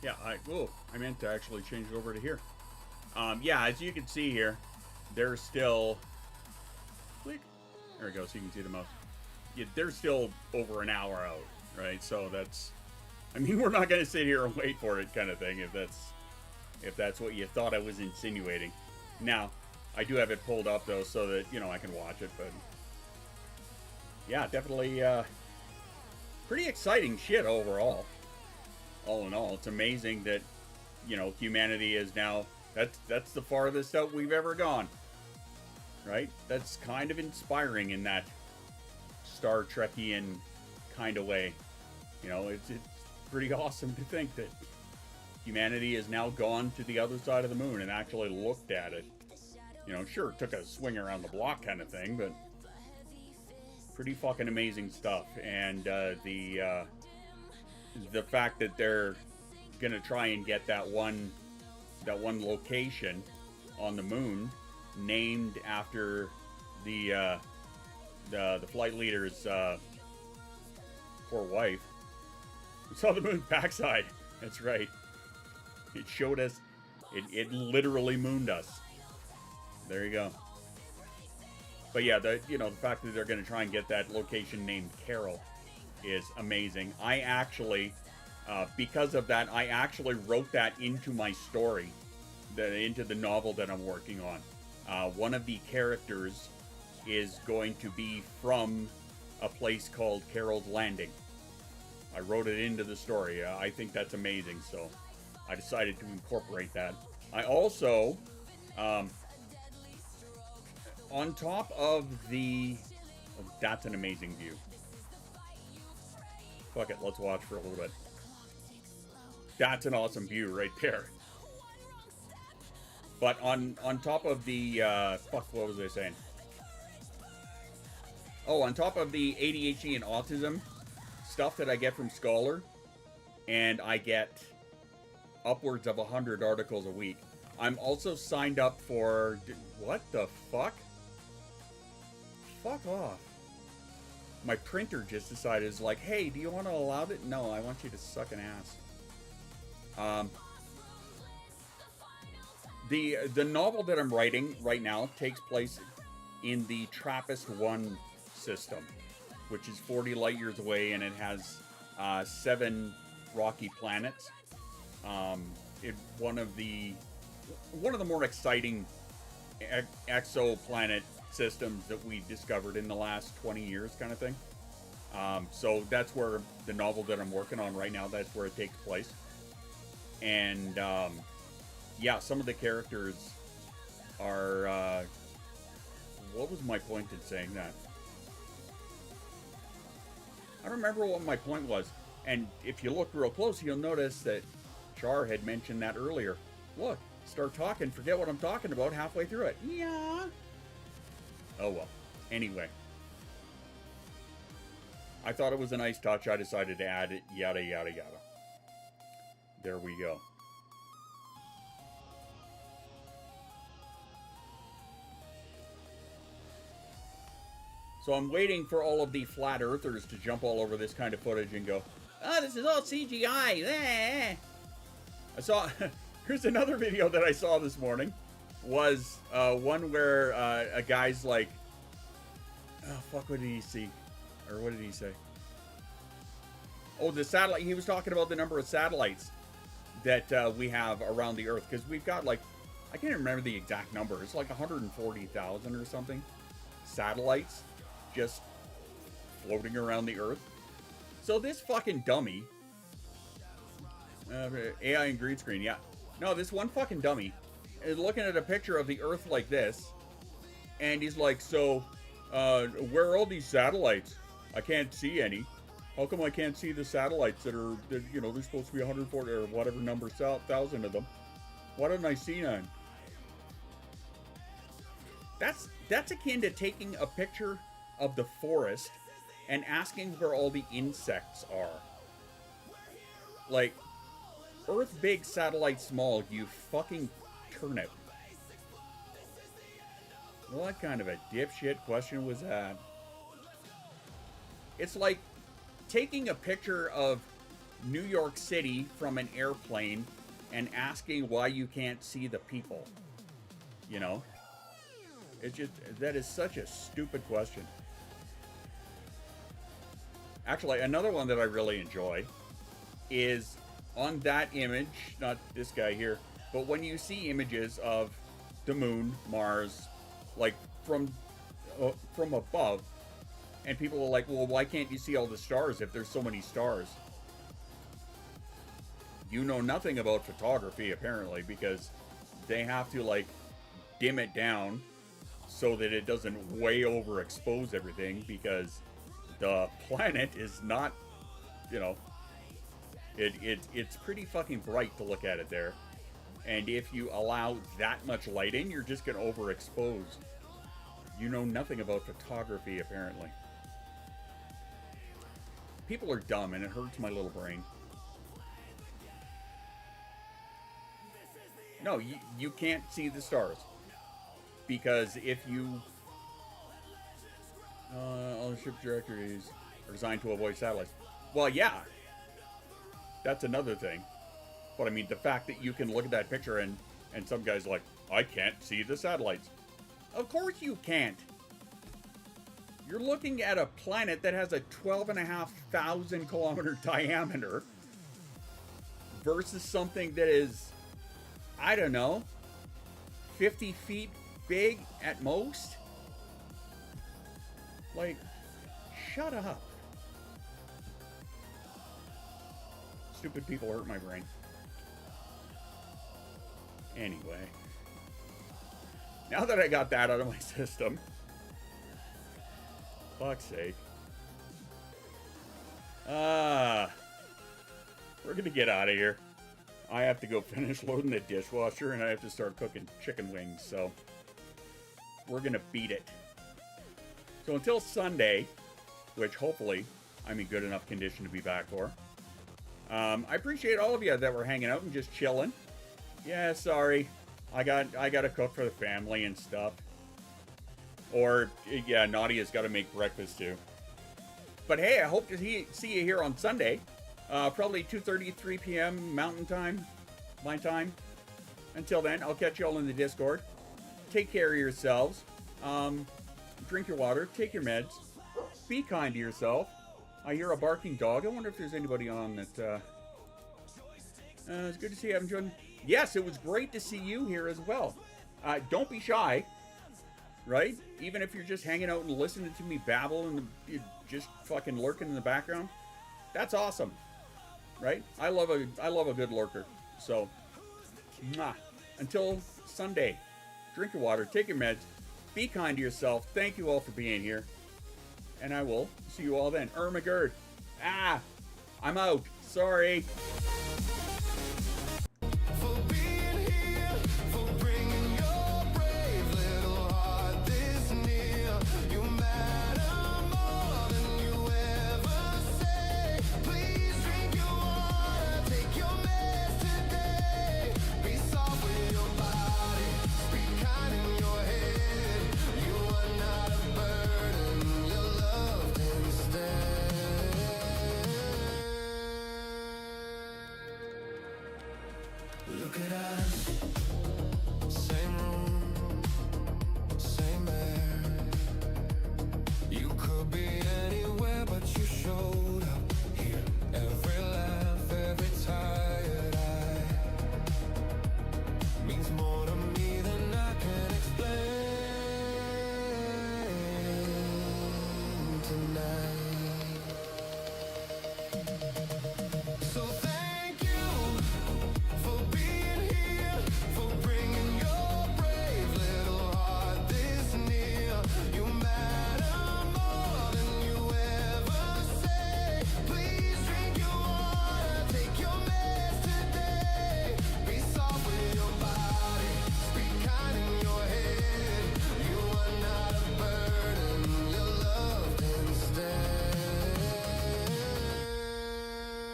Yeah, I meant to actually change it over to here. Yeah, as you can see here, they're still... Click. There we go, so you can see the mouse. Yeah, they're still over an hour out, right? So that's... I mean, we're not going to sit here and wait for it kind of thing, if that's what you thought I was insinuating. Now, I do have it pulled up, though, so that, you know, I can watch it, but... Yeah, definitely, pretty exciting shit overall. All in all, it's amazing that, you know, humanity is now, that's the farthest out we've ever gone, right? That's kind of inspiring in that Star Trekian kind of way. You know, it's pretty awesome to think that humanity has now gone to the other side of the moon and actually looked at it. You know, sure, it took a swing around the block kind of thing, but pretty fucking amazing stuff. And the fact that they're gonna try and get that one location on the moon named after the flight leader's poor wife. We saw the moon's backside. That's right. It showed us. It literally mooned us. There you go. But yeah, the fact that they're gonna try and get that location named Carol is amazing. I actually, because of that, I actually wrote that into my story, into the novel that I'm working on. One of the characters is going to be from a place called Carol's Landing. I wrote it into the story. I think that's amazing, so I decided to incorporate that. I also, on top of the... Oh, that's an amazing view. Fuck it, let's watch for a little bit. That's an awesome view right there. But on top of the... fuck, what was I saying? Oh, on top of the ADHD and autism stuff that I get from Scholar, and I get upwards of 100 articles a week, I'm also signed up for... What the fuck? Fuck off. My printer just decided, it's like, hey, do you want to allow it? No, I want you to suck an ass. The novel that I'm writing right now takes place in the TRAPPIST-1 system, which is 40 light years away, and it has 7 rocky planets. One of the more exciting exoplanet systems that we discovered in the last 20 years, kind of thing. So that's where the novel that I'm working on right now, that's where it takes place. And yeah, some of the characters are what was my point in saying that? I don't remember what my point was. And if you look real close, you'll notice that Char had mentioned that earlier. Look, start talking, forget what I'm talking about halfway through it. Yeah. Oh well. Anyway. I thought it was a nice touch. I decided to add it. Yada, yada, yada. There we go. So I'm waiting for all of the flat earthers to jump all over this kind of footage and go, oh, this is all CGI. I saw, Here's another video that I saw this morning. Was one where a guy's like, oh fuck, what did he see? Or what did he say? Oh, the satellite. He was talking about the number of satellites that we have around the Earth. Because we've got like, I can't remember the exact number. It's like 140,000 or something. Satellites just floating around the Earth. So this fucking dummy. AI and green screen, yeah. No, this one fucking dummy is looking at a picture of the Earth like this. And he's like, so, where are all these satellites? I can't see any. How come I can't see the satellites that are, you know, there's supposed to be 140 or whatever number thousand of them? Why didn't I see none? That's akin to taking a picture of the forest and asking where all the insects are. Like, Earth big, satellite small, you fucking turnip. What kind of a dipshit question was that? It's like taking a picture of New York City from an airplane and asking why you can't see the people. You know? It's just, that is such a stupid question. Actually, another one that I really enjoy is on that image, not this guy here, but when you see images of the moon, Mars, like from above, and people are like, well, why can't you see all the stars if there's so many stars? You know nothing about photography, apparently, because they have to, like, dim it down so that it doesn't way overexpose everything, because the planet is not, you know, it's pretty fucking bright to look at it there. And if you allow that much light in, you're just going to overexpose. You know nothing about photography, apparently. People are dumb, and it hurts my little brain. No, you can't see the stars. Because if you... all the ship directories are designed to avoid satellites. Well, yeah. That's another thing. But I mean, the fact that you can look at that picture and some guy's like, I can't see the satellites. Of course you can't. You're looking at a planet that has a 12,500 kilometer diameter versus something that is, I don't know, 50 feet big at most. Like, shut up. Stupid people hurt my brain. Anyway. Now that I got that out of my system. Fuck's sake. We're gonna get out of here. I have to go finish loading the dishwasher and I have to start cooking chicken wings, so we're gonna beat it. So until Sunday, which hopefully I'm in good enough condition to be back for. I appreciate all of you that were hanging out and just chilling. Yeah, sorry. I got to cook for the family and stuff. Or, yeah, Nadia's got to make breakfast too. But hey, I hope to see you here on Sunday. Probably 2:30, 3 p.m. Mountain Time, my time. Until then, I'll catch you all in the Discord. Take care of yourselves. Drink your water. Take your meds. Be kind to yourself. I hear a barking dog. I wonder if there's anybody on that... it's good to see you. I'm enjoying... Yes, it was great to see you here as well. Don't be shy, right? Even if you're just hanging out and listening to me babble and you're just fucking lurking in the background. That's awesome, right? I love a good lurker. So, until Sunday, drink your water, take your meds, be kind to yourself. Thank you all for being here. And I will see you all then. Ermagerd. I'm out. Sorry. Look at us, same room, same air. You could be anywhere, but you showed up here. Every laugh, every tired eye means more to me than I can explain tonight. So thank you for being here, for bringing your brave little heart this near. You matter more than you ever say. Please drink your water, take your meds today. Be soft with your body, speak kind in your head. You are not a burden, you're loved instead.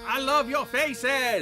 I love your faces!